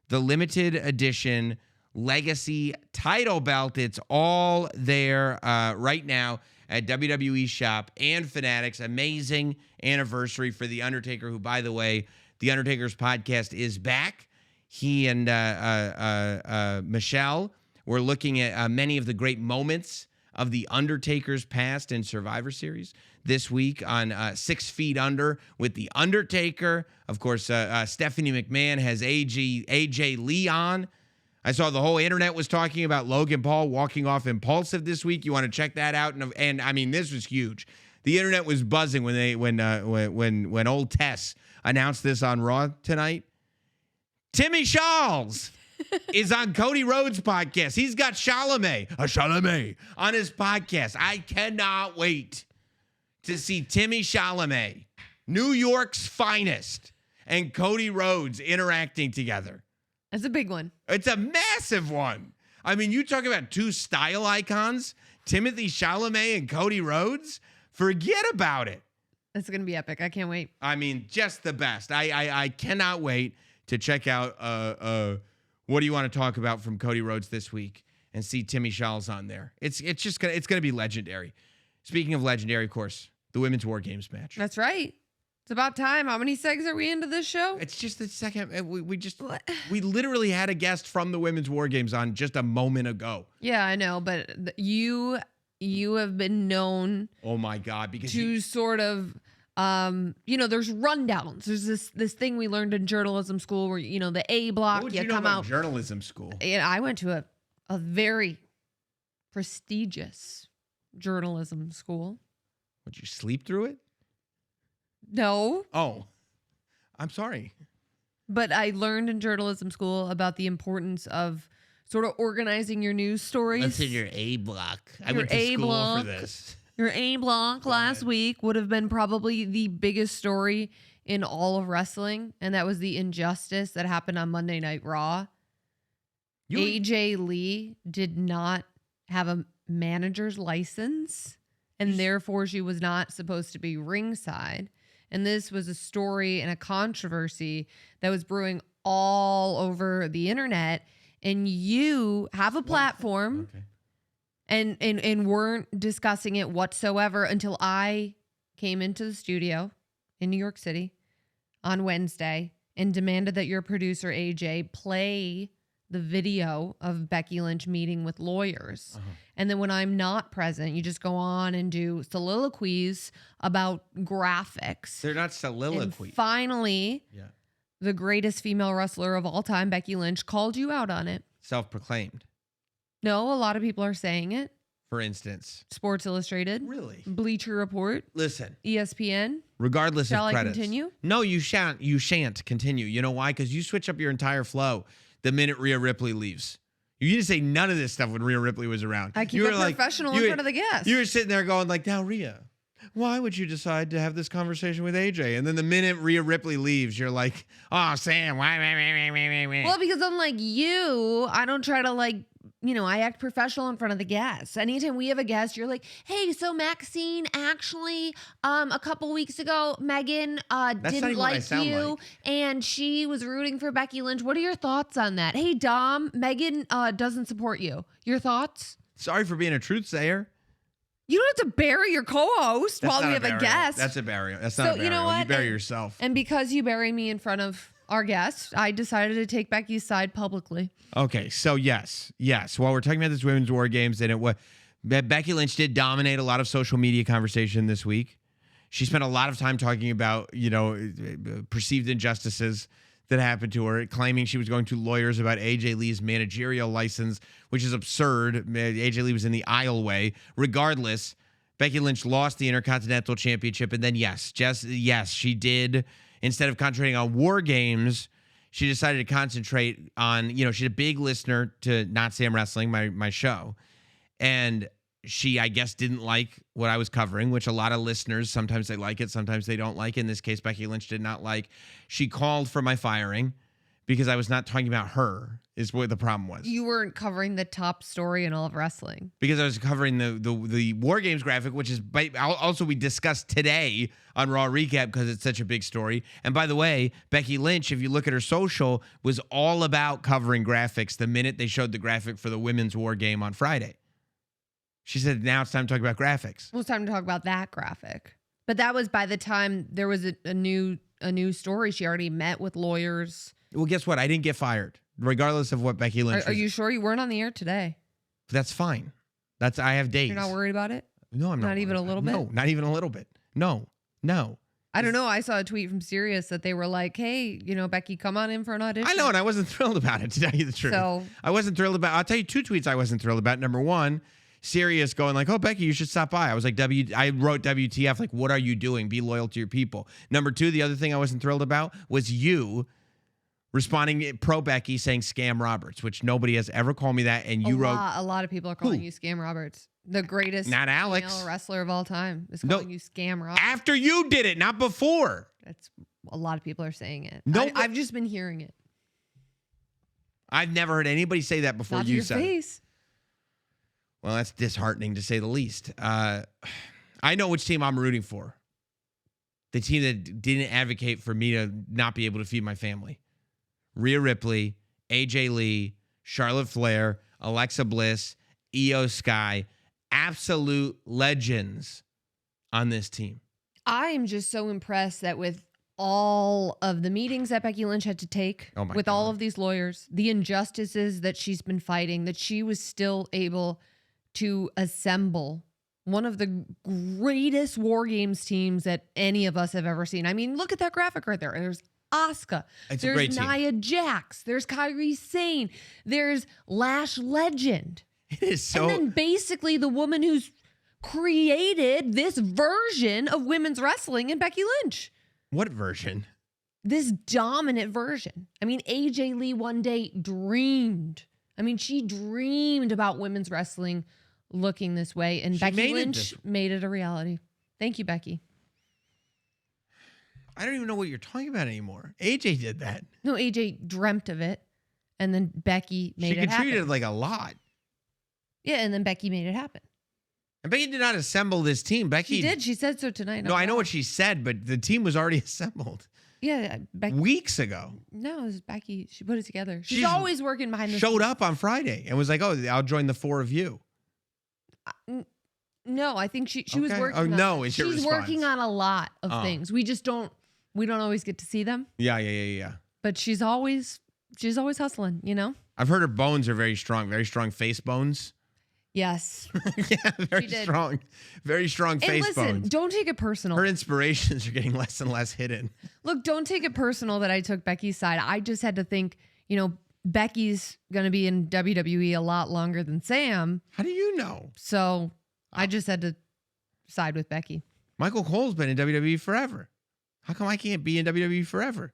the limited edition Legacy title belt. It's all there right now at WWE Shop and Fanatics. Amazing anniversary for The Undertaker, who, by the way, The Undertaker's podcast is back. He and Michelle were looking at many of the great moments of The Undertaker's past in Survivor Series this week on 6 Feet Under with The Undertaker. Of course, Stephanie McMahon has AJ Lee on. I saw the whole internet was talking about Logan Paul walking off impulsive this week. You want to check that out? And I mean, this was huge. The internet was buzzing when old Tess announced this on Raw tonight. Timmy Charles is on Cody Rhodes' podcast. He's got Chalamet on his podcast. I cannot wait to see Timmy Chalamet, New York's finest, and Cody Rhodes interacting together. That's a big one. It's a massive one. I mean, you talk about two style icons, Timothy Chalamet and Cody Rhodes. Forget about it. It's going to be epic. I can't wait. I mean, just the best. I cannot wait to check out what do you want to talk about from Cody Rhodes this week and see Timmy Charles on there. It's gonna be legendary. Speaking of legendary, of course, the Women's War Games match. That's right. It's about time. How many segs are we into this show? It's just the second. We literally had a guest from the Women's War Games on just a moment ago. Yeah, I know, but you have been known. Oh my God! Because to sort of, there's rundowns. There's this thing we learned in journalism school where the A block. What would you know about journalism school? And I went to a very prestigious journalism school. Would you sleep through it? No. Oh, I'm sorry. But I learned in journalism school about the importance of sort of organizing your news stories. That's in your A block. I went to school for this. Your A block last week would have been probably the biggest story in all of wrestling, and that was the injustice that happened on Monday Night Raw. AJ Lee did not have a manager's license, and therefore she was not supposed to be ringside. And this was a story and a controversy that was brewing all over the internet. And you have a platform and weren't discussing it whatsoever until I came into the studio in New York City on Wednesday and demanded that your producer, AJ, play the video of Becky Lynch meeting with lawyers. And then when I'm not present, you just go on and do soliloquies about graphics. They're not soliloquies. And finally, the greatest female wrestler of all time, Becky Lynch, called you out on it. Self-proclaimed. No, a lot of people are saying it. For instance. Sports Illustrated. Really? Bleacher Report. Listen. ESPN. Regardless Shall of credits. I continue? No, you shan't. You shan't continue. You know why? Because you switch up your entire flow the minute Rhea Ripley leaves. You didn't say none of this stuff when Rhea Ripley was around. I keep it professional in front of the guests. You were sitting there going like, now Rhea, why would you decide to have this conversation with AJ? And then the minute Rhea Ripley leaves, you're like, oh, Sam, why? Well, because unlike you, I don't try to I act professional in front of the guests. Anytime we have a guest, you're like, hey, so Maxine, actually, a couple weeks ago, Megan didn't like you, and she was rooting for Becky Lynch. What are your thoughts on that? Hey, Dom, Megan doesn't support you. Your thoughts? Sorry for being a truth sayer. You don't have to bury your co-host while we have a guest. That's a burial. That's not a burial. You know what? You bury yourself. And because you bury me in front of our guest, I decided to take Becky's side publicly. Okay, so yes. While we're talking about this Women's War Games, and Becky Lynch did dominate a lot of social media conversation this week. She spent a lot of time talking about, perceived injustices that happened to her, claiming she was going to lawyers about AJ Lee's managerial license, which is absurd. AJ Lee was in the aisleway. Regardless, Becky Lynch lost the Intercontinental Championship. And then, yes, she did. Instead of concentrating on War Games, she decided to concentrate on, she's a big listener to Not Sam Wrestling, my show. And she, I guess, didn't like what I was covering, which a lot of listeners, sometimes they like it, sometimes they don't like it. In this case, Becky Lynch did not like. She called for my firing because I was not talking about her, is what the problem was. You weren't covering the top story in all of wrestling. Because I was covering the War Games graphic, which is also we discussed today on Raw Recap because it's such a big story. And by the way, Becky Lynch, if you look at her social, was all about covering graphics the minute they showed the graphic for the Women's War Game on Friday. She said, now it's time to talk about graphics. Well, it's time to talk about that graphic. But that was by the time there was a new story. She already met with lawyers. Well, guess what? I didn't get fired, regardless of what Becky Lynch Are you sure you weren't on the air today? That's fine. I have days. You're not worried about it? No, I'm not. Not even a little bit? No, not even a little bit. No. I don't know. I saw a tweet from Sirius that they were like, hey, Becky, come on in for an audition. I know, and I wasn't thrilled about it, to tell you the truth. So I wasn't thrilled about I'll tell you 2 tweets I wasn't thrilled about. Number one, Sirius going like, oh, Becky, you should stop by. I was like, I wrote WTF, like, what are you doing? Be loyal to your people. Number two, the other thing I wasn't thrilled about was you responding pro Becky saying Scam Roberts, which nobody has ever called me that. And you wrote. A lot of people are calling you Scam Roberts. The greatest not Alex. female wrestler of all time is calling you Scam Roberts. After you did it, not before. That's a lot of people are saying it. No, I've just been hearing it. I've never heard anybody say that before. Not you to your said face. It. Well, that's disheartening to say the least. I know which team I'm rooting for. The team that didn't advocate for me to not be able to feed my family. Rhea Ripley, AJ Lee, Charlotte Flair, Alexa Bliss, Io Sky, absolute legends on this team. I am just so impressed that with all of the meetings that Becky Lynch had to take, with all of these lawyers, the injustices that she's been fighting, that she was still able to assemble one of the greatest War Games teams that any of us have ever seen. I mean, look at that graphic right there. There's Asuka. It's there's a great Nia Jax. There's Kairi Sane. There's Lash Legend. It is so. And then basically the woman who's created this version of women's wrestling in Becky Lynch. What version? This dominant version. I mean, AJ Lee one day dreamed. She dreamed about women's wrestling looking this way, and Becky Lynch made it a reality. Thank you, Becky. I don't even know what you're talking about anymore. AJ did that. No, AJ dreamt of it, and then Becky made it happen. She contributed like a lot. Yeah, and then Becky made it happen. And Becky did not assemble this team. Becky She did. She said so tonight. No, I know what she said, but the team was already assembled. Yeah, Becky. Weeks ago. No, it was Becky. She put it together. She's always working behind the scenes. Showed up on Friday and was like, oh, I'll join the four of you. No, I think she was working on no, is your she's response. working on a lot of things. We don't always get to see them. Yeah. But she's always hustling, I've heard her bones are very strong face bones. Yes. Yeah, very strong. Very strong face bones. Don't take it personal. Her inspirations are getting less and less hidden. Look, don't take it personal that I took Becky's side. I just had to think, Becky's going to be in WWE a lot longer than Sam. How do you know? So I just had to side with Becky. Michael Cole's been in WWE forever. How come I can't be in WWE forever?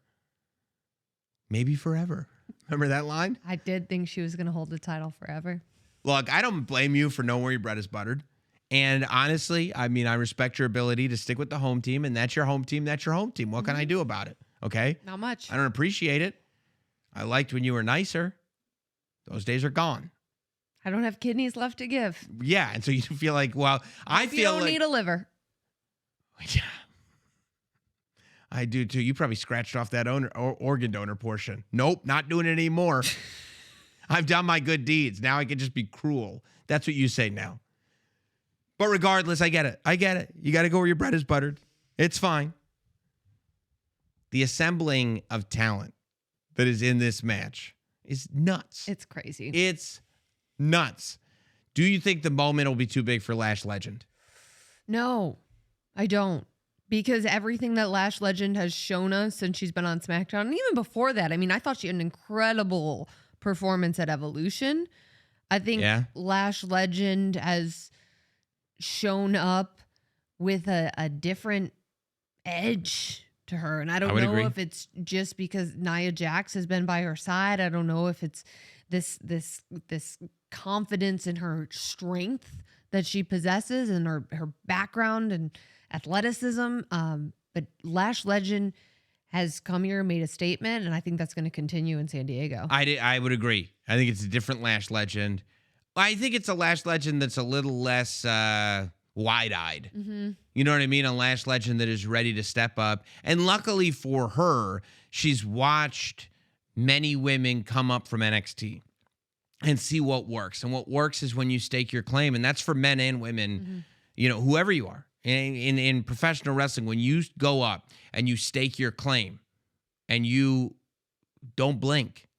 Maybe forever. Remember that line? I did think she was going to hold the title forever. Look, I don't blame you for knowing where your bread is buttered. And honestly, I respect your ability to stick with the home team, and that's your home team. That's your home team. What can I do about it? Okay? Not much. I don't appreciate it. I liked when you were nicer. Those days are gone. I don't have kidneys left to give. Yeah, and so you feel like, well, I feel like... You don't need a liver. Yeah. I do too. You probably scratched off that organ donor portion. Nope, not doing it anymore. I've done my good deeds. Now I can just be cruel. That's what you say now. But regardless, I get it. You got to go where your bread is buttered. It's fine. The assembling of talent that is in this match is nuts. It's crazy. It's nuts. Do you think the moment will be too big for Lash Legend? No, I don't. Because everything that Lash Legend has shown us since she's been on SmackDown, and even before that, I mean, I thought she had an incredible performance at Evolution. I think Lash Legend has shown up with a different edge to her. And I don't know if it's just because Nia Jax has been by her side. I don't know if it's this confidence in her strength that she possesses and her background and athleticism. But Lash Legend has come here and made a statement, and I think that's going to continue in San Diego. I would agree. I think it's a different Lash Legend. I think it's a Lash Legend that's a little less wide-eyed. Mm-hmm. You know what I mean? A Lash Legend that is ready to step up. And luckily for her, she's watched many women come up from NXT and see what works. And what works is when you stake your claim, and that's for men and women, you know, whoever you are. In professional wrestling, when you go up and you stake your claim and you don't blink,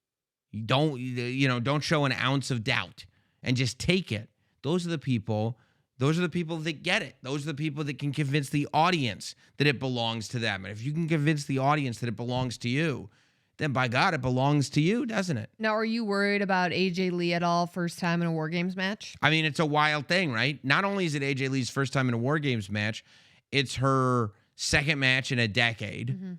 you don't show an ounce of doubt and just take it. Those are the people that get it. Those are the people that can convince the audience that it belongs to them. And if you can convince the audience that it belongs to you, then by God, it belongs to you, doesn't it? Now, are you worried about AJ Lee at all first time in a War Games match? I mean, it's a wild thing, right? Not only is it AJ Lee's first time in a War Games match, it's her second match in a decade. Mm-hmm.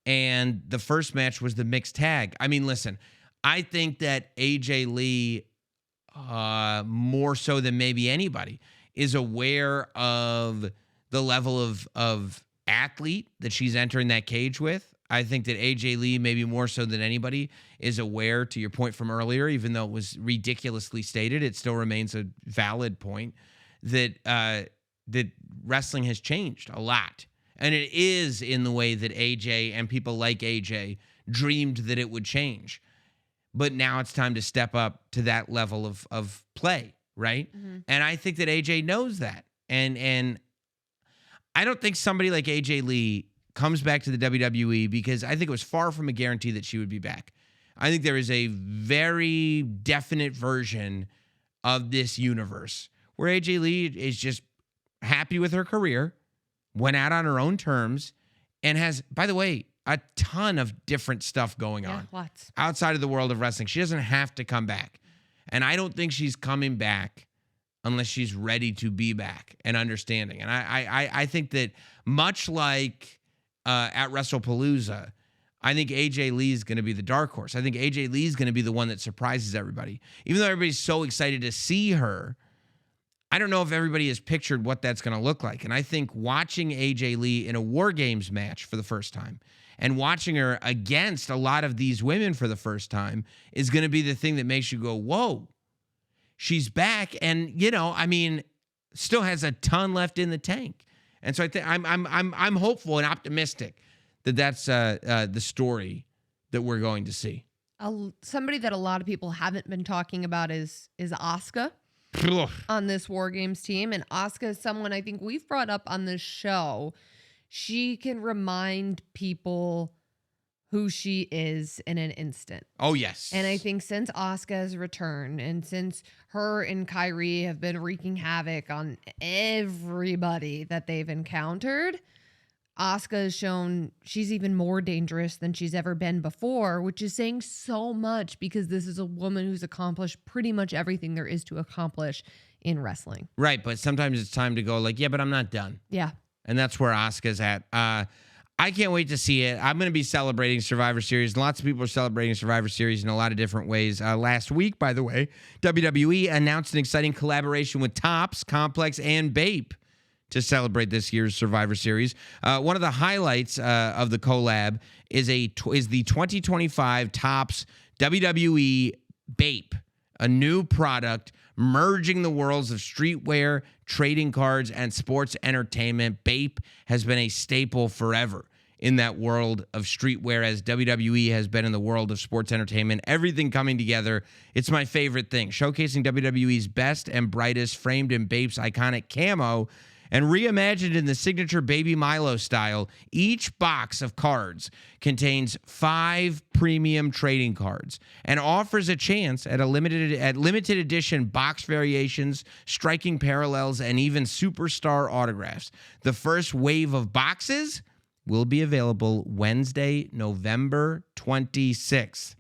And the first match was the mixed tag. I mean, listen, I think that AJ Lee, more so than maybe anybody, is aware of the level of athlete that she's entering that cage with. I think that AJ Lee, maybe more so than anybody, is aware, to your point from earlier, even though it was ridiculously stated, it still remains a valid point, that that wrestling has changed a lot. And it is in the way that AJ and people like AJ dreamed that it would change. But now it's time to step up to that level of play, right? Mm-hmm. And I think that AJ knows that. And I don't think somebody like AJ Lee comes back to the WWE because I think it was far from a guarantee that she would be back. I think there is a very definite version of this universe where AJ Lee is just happy with her career, went out on her own terms, and has, by the way, a ton of different stuff going on. Lots. Outside of the world of wrestling. She doesn't have to come back. And I don't think she's coming back unless she's ready to be back and understanding. And I think that much like at WrestlePalooza, I think AJ Lee is going to be the dark horse. I think AJ Lee is going to be the one that surprises everybody. Even though everybody's so excited to see her, I don't know if everybody has pictured what that's going to look like. And I think watching AJ Lee in a War Games match for the first time and watching her against a lot of these women for the first time is going to be the thing that makes you go, whoa, she's back. And, you know, I mean, still has a ton left in the tank. And so I think I'm hopeful and optimistic that that's the story that we're going to see. Somebody that a lot of people haven't been talking about is Asuka on this War Games team. And Asuka is someone I think we've brought up on this show. She can remind people who she is in an instant. Oh, yes. And I think since Asuka's return and since her and Kyrie have been wreaking havoc on everybody that they've encountered, Asuka has shown she's even more dangerous than she's ever been before, which is saying so much because this is a woman who's accomplished pretty much everything there is to accomplish in wrestling. Right, but sometimes it's time to go like, yeah, but I'm not done. Yeah. And that's where Asuka's at. I can't wait to see it. I'm going to be celebrating Survivor Series. Lots of people are celebrating Survivor Series in a lot of different ways. Last week, by the way, WWE announced an exciting collaboration with Topps, Complex, and Bape to celebrate this year's Survivor Series. One of the highlights of the collab is the 2025 Topps WWE Bape, a new product merging the worlds of streetwear, trading cards, and sports entertainment. Bape has been a staple forever in that world of streetwear, as WWE has been in the world of sports entertainment. Everything coming together. It's my favorite thing. Showcasing WWE's best and brightest, framed in Bape's iconic camo. And reimagined in the signature Baby Milo style, each box of cards contains 5 premium trading cards and offers a chance at limited edition box variations, striking parallels, and even superstar autographs. The first wave of boxes will be available Wednesday, November 26th.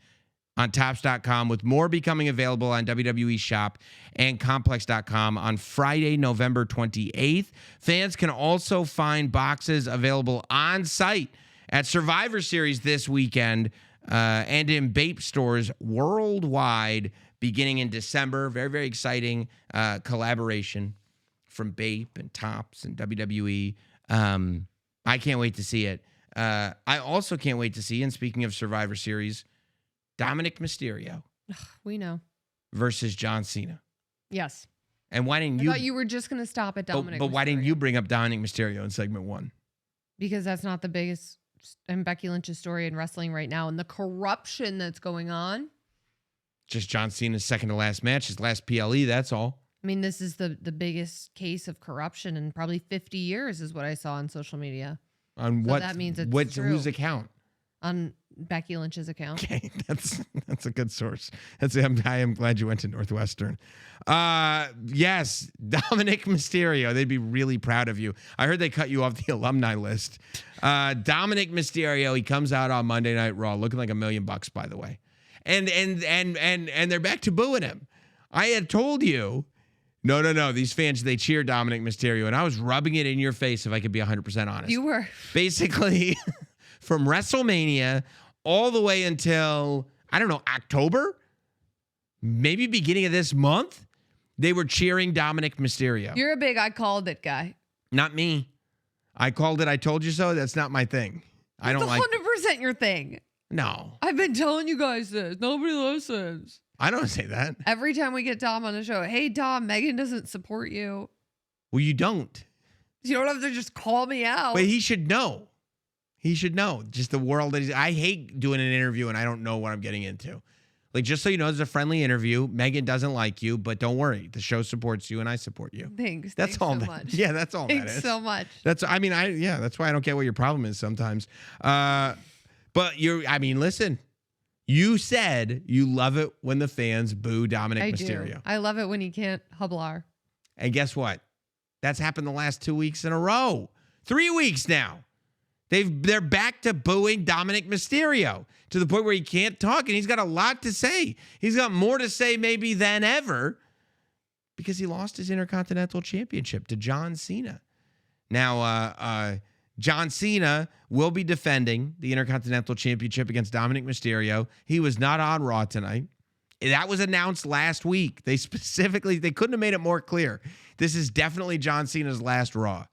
On Topps.com, with more becoming available on WWE Shop and Complex.com on Friday, November 28th. Fans can also find boxes available on site at Survivor Series this weekend and in Bape stores worldwide beginning in December. Very, very exciting collaboration from Bape and Topps and WWE. I can't wait to see it. I also can't wait to see, and speaking of Survivor Series, Dominic Mysterio We know. versus John Cena. Yes. And why didn't I you? thought you were just going to stop at Dominic. But why didn't Mysterio. you bring up Dominic Mysterio in segment 1? Because that's not the biggest and Becky Lynch's story in wrestling right now, and the corruption that's going on. Just John Cena's second to last match, his last PLE. That's all. I mean, this is the biggest case of corruption in probably 50 years, is what I saw on social media. On So what? that means it's whose true. account? On Becky Lynch's account. Okay, that's a good source. I am glad you went to Northwestern. Yes, Dominic Mysterio. They'd be really proud of you. I heard they cut you off the alumni list. Dominic Mysterio. He comes out on Monday Night Raw, looking like $1 million, by the way, and they're back to booing him. I had told you, no. These fans, they cheer Dominic Mysterio, and I was rubbing it in your face if I could be 100% honest. You were. Basically, from WrestleMania all the way until, I don't know, October? Maybe beginning of this month? They were cheering Dominic Mysterio. You're a big I called it guy. Not me. I called it, I told you so. That's not my thing. I don't like. It's 100% your thing. No. I've been telling you guys this. Nobody listens. I don't say that. Every time we get Dom on the show, hey, Dom, Megan doesn't support you. Well, you don't. You don't have to just call me out. But he should know. He should know. Just the world that he's. I hate doing an interview and I don't know what I'm getting into. Like, just so you know, it's a friendly interview. Megan doesn't like you, but don't worry. The show supports you and I support you. Thanks. That's all so that. much. Yeah, that's all that Thanks is. so much. That's why I don't get what your problem is sometimes. But listen, you said you love it when the fans boo Dominic I Mysterio. do. I love it when he can't hublar. And guess what? That's happened the last 2 weeks in a row. 3 weeks now. They're back to booing Dominic Mysterio to the point where he can't talk, and he's got a lot to say. He's got more to say maybe than ever because he lost his Intercontinental Championship to John Cena. Now, John Cena will be defending the Intercontinental Championship against Dominic Mysterio. He was not on Raw tonight. That was announced last week. They couldn't have made it more clear. This is definitely John Cena's last Raw.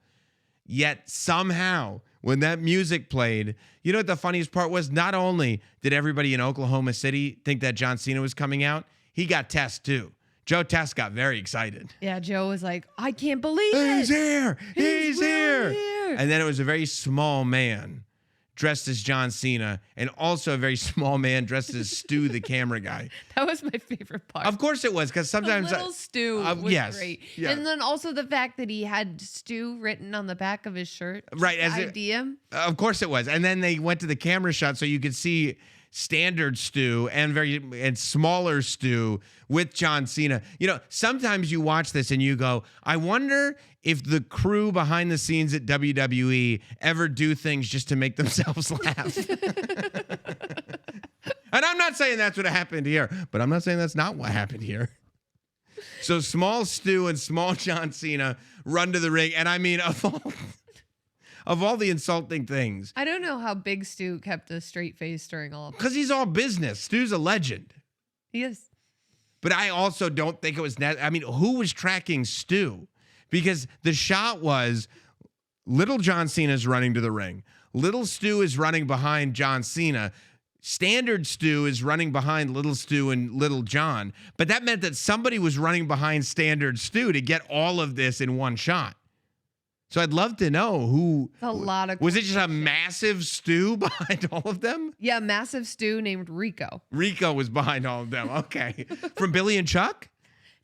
Yet somehow, when that music played, you know what the funniest part was? Not only did everybody in Oklahoma City think that John Cena was coming out, he got Test too. Joe Test got very excited. Yeah, Joe was like, I can't believe He's it. here. He's really here. here. And then it was a very small man dressed as John Cena and also a very small man dressed as Stu, the camera guy. That was my favorite part. Of course it was, because sometimes the little Stu was yes, great. yes. And then also the fact that he had Stu written on the back of his shirt. Right, To as ID him. Of course it was. And then they went to the camera shot so you could see standard Stu and smaller Stu with John Cena. You know, sometimes you watch this and you go, I wonder if the crew behind the scenes at WWE ever do things just to make themselves laugh. And I'm not saying that's what happened here, but I'm not saying that's not what happened here. So small Stu and small John Cena run to the ring. And I mean, of all the insulting things. I don't know how Big Stu kept a straight face during all of it. Because he's all business. Stu's a legend. He is. But I also don't think it was who was tracking Stu? Because the shot was little John Cena's running to the ring. Little Stu is running behind John Cena. Standard Stu is running behind little Stu and little John. But that meant that somebody was running behind Standard Stu to get all of this in one shot. So I'd love to know who. It's a lot of. Was it just a massive Stu behind all of them? Yeah, massive Stu named Rico. Rico was behind all of them. Okay. From Billy and Chuck?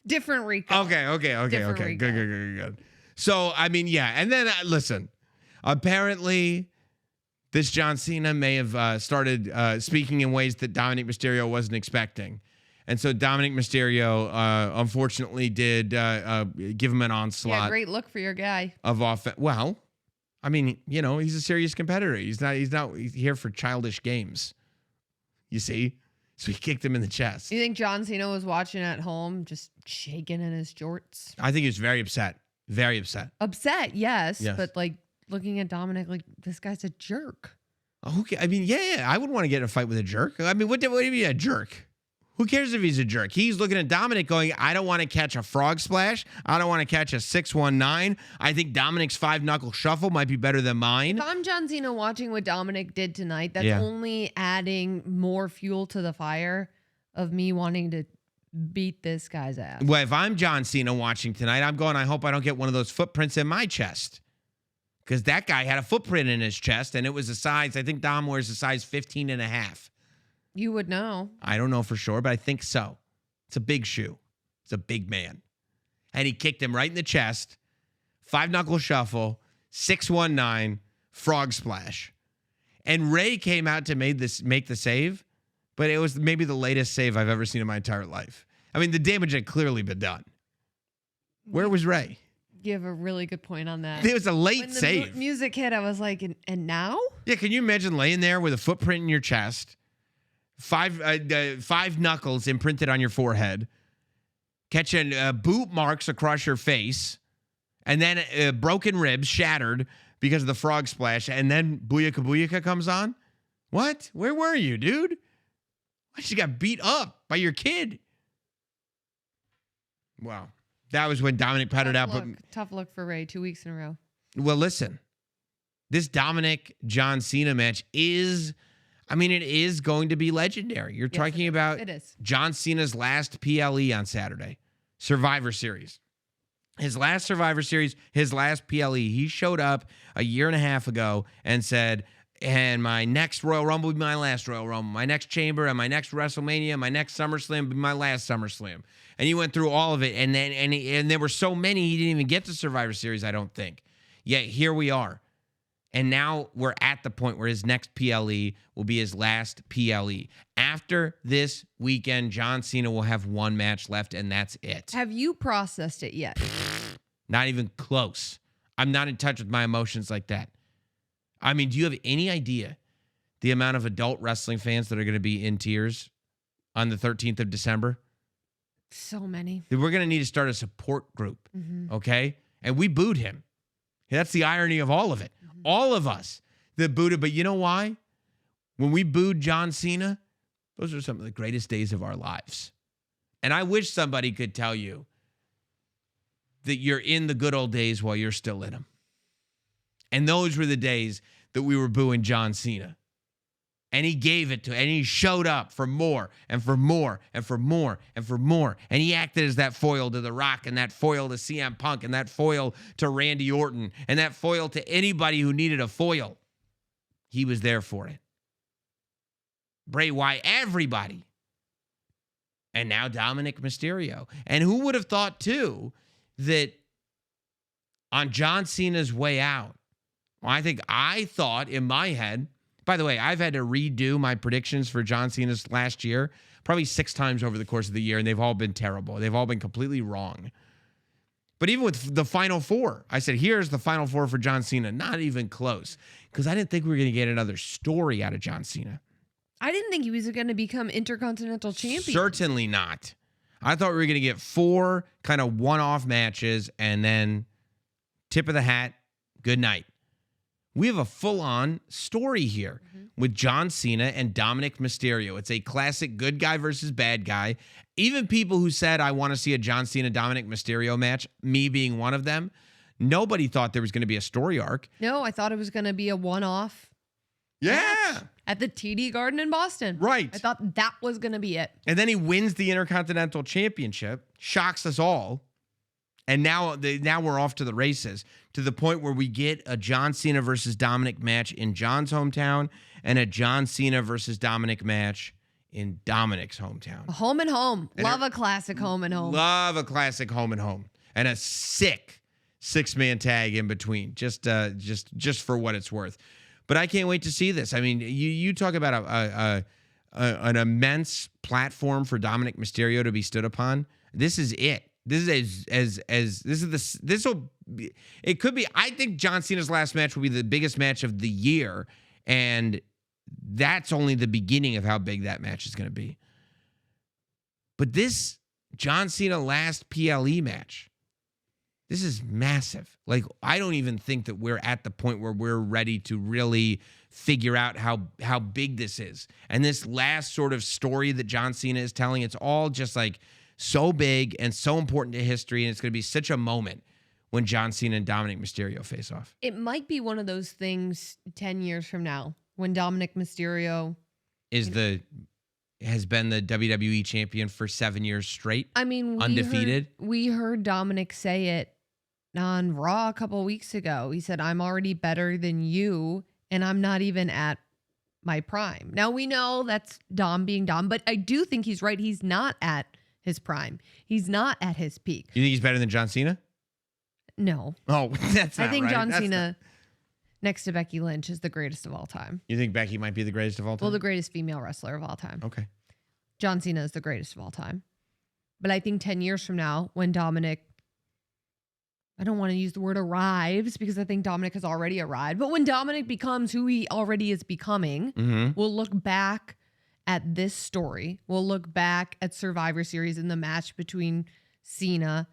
Different Rico. Okay. Different Good. Rico. Good. So, I mean, yeah. And then, listen, apparently this John Cena may have started speaking in ways that Dominic Mysterio wasn't expecting. And so Dominic Mysterio, unfortunately, did give him an onslaught. Yeah, great look for your guy. Of offense. Well, I mean, you know, he's a serious competitor. He's not here for childish games. You see? So he kicked him in the chest. You think John Cena was watching at home, just shaking in his jorts? I think he was very upset. Very upset. Upset, yes. But like looking at Dominic, like this guy's a jerk. Okay. I mean, yeah. I would want to get in a fight with a jerk. I mean, what do you mean a jerk? Who cares if he's a jerk? He's looking at Dominic going, I don't want to catch a frog splash. I don't want to catch a 619. I think Dominic's 5-knuckle shuffle might be better than mine. If I'm John Cena watching what Dominic did tonight, that's only adding more fuel to the fire of me wanting to beat this guy's ass. Well, if I'm John Cena watching tonight, I'm going, I hope I don't get one of those footprints in my chest. Because that guy had a footprint in his chest, and it was a size, I think Dom wears a size 15.5. You would know. I don't know for sure, but I think so. It's a big shoe. It's a big man. And he kicked him right in the chest. 5-knuckle shuffle, 619, frog splash. And Ray came out to make the save, but it was maybe the latest save I've ever seen in my entire life. I mean, the damage had clearly been done. Where was Ray? You have a really good point on that. It was a late when the save. Music hit, I was like, and now? Yeah, can you imagine laying there with a footprint in your chest? 5 knuckles imprinted on your forehead, catching boot marks across your face, and then broken ribs shattered because of the frog splash, and then Booyaka Booyaka comes on? What? Where were you, dude? You got beat up by your kid. Wow. That was when Dominic patted out. Tough look for Ray 2 weeks in a row. Well, listen, this Dominic-John Cena match is... I mean, it is going to be legendary. You're talking about John Cena's last PLE on Saturday, Survivor Series. His last Survivor Series, his last PLE. He showed up a year and a half ago and said, and my next Royal Rumble will be my last Royal Rumble. My next Chamber and my next WrestleMania, my next SummerSlam will be my last SummerSlam. And he went through all of it. And then and there were so many, he didn't even get to Survivor Series, I don't think. Yet here we are. And now we're at the point where his next PLE will be his last PLE. After this weekend, John Cena will have one match left, and that's it. Have you processed it yet? Not even close. I'm not in touch with my emotions like that. I mean, do you have any idea the amount of adult wrestling fans that are going to be in tears on the 13th of December? So many. We're going to need to start a support group, okay? And we booed him. That's the irony of all of it. All of us that booed him. But you know why? When we booed John Cena, those are some of the greatest days of our lives. And I wish somebody could tell you that you're in the good old days while you're still in them. And those were the days that we were booing John Cena. And he gave it to, and he showed up for more and for more and for more and for more. And he acted as that foil to The Rock and that foil to CM Punk and that foil to Randy Orton and that foil to anybody who needed a foil. He was there for it. Bray Wyatt, everybody. And now Dominic Mysterio. And who would have thought, too, that on John Cena's way out, well, I thought in my head, by the way, I've had to redo my predictions for John Cena's last year probably 6 times over the course of the year, and they've all been terrible. They've all been completely wrong. But even with the Final Four, I said, here's the Final Four for John Cena. Not even close, because I didn't think we were going to get another story out of John Cena. I didn't think he was going to become Intercontinental Champion. Certainly not. I thought we were going to get 4 kind of one-off matches, and then tip of the hat, good night. We have a full-on story here with John Cena and Dominic Mysterio. It's a classic good guy versus bad guy. Even people who said, I want to see a John Cena-Dominic Mysterio match, me being one of them, nobody thought there was going to be a story arc. No, I thought it was going to be a one-off match at the TD Garden in Boston. Right. I thought that was going to be it. And then he wins the Intercontinental Championship, shocks us all. And now we're off to the races, to the point where we get a John Cena versus Dominic match in John's hometown and a John Cena versus Dominic match in Dominic's hometown. Home and home. Love a classic home and home. Love a classic home and home. And a sick 6-man tag in between, just for what it's worth. But I can't wait to see this. I mean, you talk about an immense platform for Dominic Mysterio to be stood upon. This is it. This is this will. It could be. I think John Cena's last match will be the biggest match of the year, and that's only the beginning of how big that match is going to be. But this John Cena last PLE match, this is massive. Like, I don't even think that we're at the point where we're ready to really figure out how big this is. And this last sort of story that John Cena is telling, it's all just like so big and so important to history, and it's going to be such a moment when John Cena and Dominic Mysterio face off. It might be one of those things 10 years from now when Dominic Mysterio has been the WWE champion for 7 years straight. I mean, undefeated. We heard Dominic say it on Raw a couple weeks ago. He said, "I'm already better than you, and I'm not even at my prime." Now, we know that's Dom being Dom, but I do think he's right. He's not at his prime. He's not at his peak. You think he's better than John Cena? No. Oh, that's not I think right. John Cena, next to Becky Lynch, is the greatest of all time. You think Becky might be the greatest of all time? Well, the greatest female wrestler of all time. Okay. John Cena is the greatest of all time. But I think 10 years from now, when Dominic, I don't want to use the word arrives because I think Dominic has already arrived, but when Dominic becomes who he already is becoming, we'll look back at this story. We'll look back at Survivor Series and the match between Cena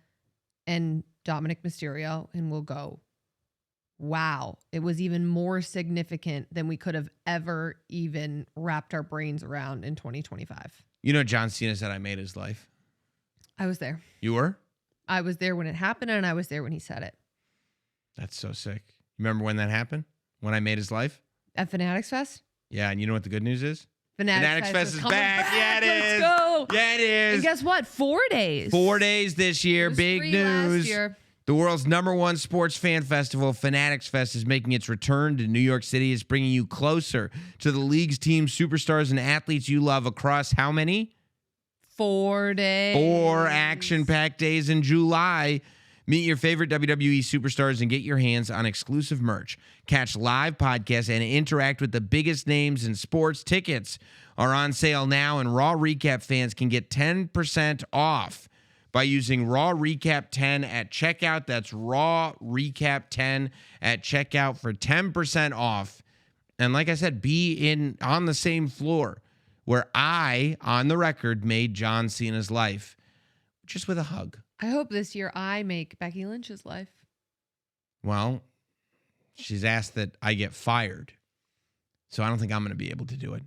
and Dominic Mysterio, and we'll go, wow, it was even more significant than we could have ever even wrapped our brains around in 2025. You know, John Cena said I made his life. I was there. You were? I was there when it happened, and I was there when he said it. That's so sick. Remember when that happened? When I made his life? At Fanatics Fest? Yeah, and you know what the good news is? Fanatics Fest is back. Yeah, it is. Let's go. Yeah, it is. And guess what? 4 days. 4 days this year. It was Big 3 news. last year. The world's #1 sports fan festival, Fanatics Fest, is making its return to New York City. It's bringing you closer to the league's teams, superstars, and athletes you love across how many? 4 days. 4 action-packed days in July. Meet your favorite WWE superstars and get your hands on exclusive merch. Catch live podcasts and interact with the biggest names in sports. Tickets are on sale now, and Raw Recap fans can get 10% off by using Raw Recap 10 at checkout. That's Raw Recap 10 at checkout for 10% off. And like I said, be on the same floor where I, on the record, made John Cena's life just with a hug. I hope this year I make Becky Lynch's life. Well, she's asked that I get fired, so I don't think I'm going to be able to do it.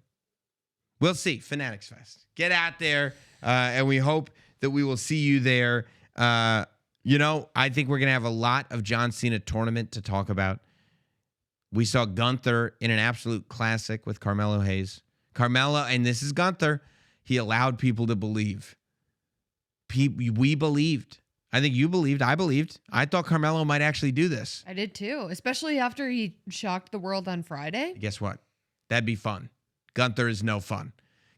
We'll see. Fanatics Fest. Get out there, and we hope that we will see you there. I think we're going to have a lot of John Cena tournament to talk about. We saw Gunther in an absolute classic with Carmelo Hayes. Carmelo, and this is Gunther, he allowed people to believe. We believed. I think you believed. I believed. I thought Carmelo might actually do this. I did too, especially after he shocked the world on Friday. Guess what? That'd be fun. Gunther is no fun.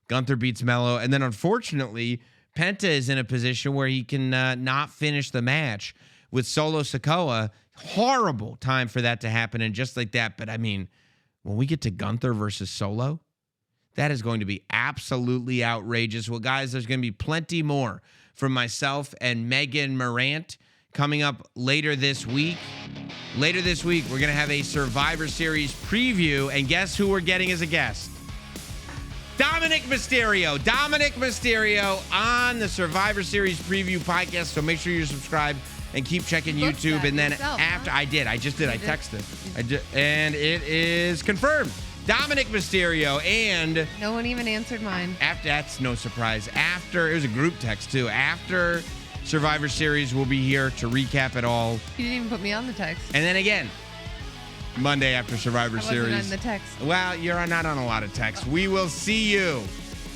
Gunther beats Melo, and then unfortunately, Penta is in a position where he can not finish the match with Solo Sikoa. Horrible time for that to happen, and just like that. But I mean, when we get to Gunther versus Solo, that is going to be absolutely outrageous. Well, guys, there's going to be plenty more from myself and Megan Morant coming up later this week. Later this week, we're going to have a Survivor Series preview, and guess who we're getting as a guest? Dominic Mysterio. Dominic Mysterio on the Survivor Series preview podcast. So make sure you're subscribed and keep checking YouTube. And then after, I just did. I texted. And it is confirmed. Dominic Mysterio, and no one even answered mine. That's no surprise. It was a group text too. After Survivor Series, we'll be here to recap it all. You didn't even put me on the text. And then again, Monday after Survivor Series. I wasn't on the text. Well, you're not on a lot of texts. We will see you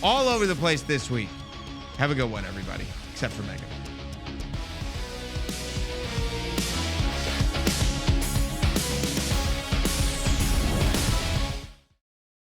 all over the place this week. Have a good one, everybody, except for Megan.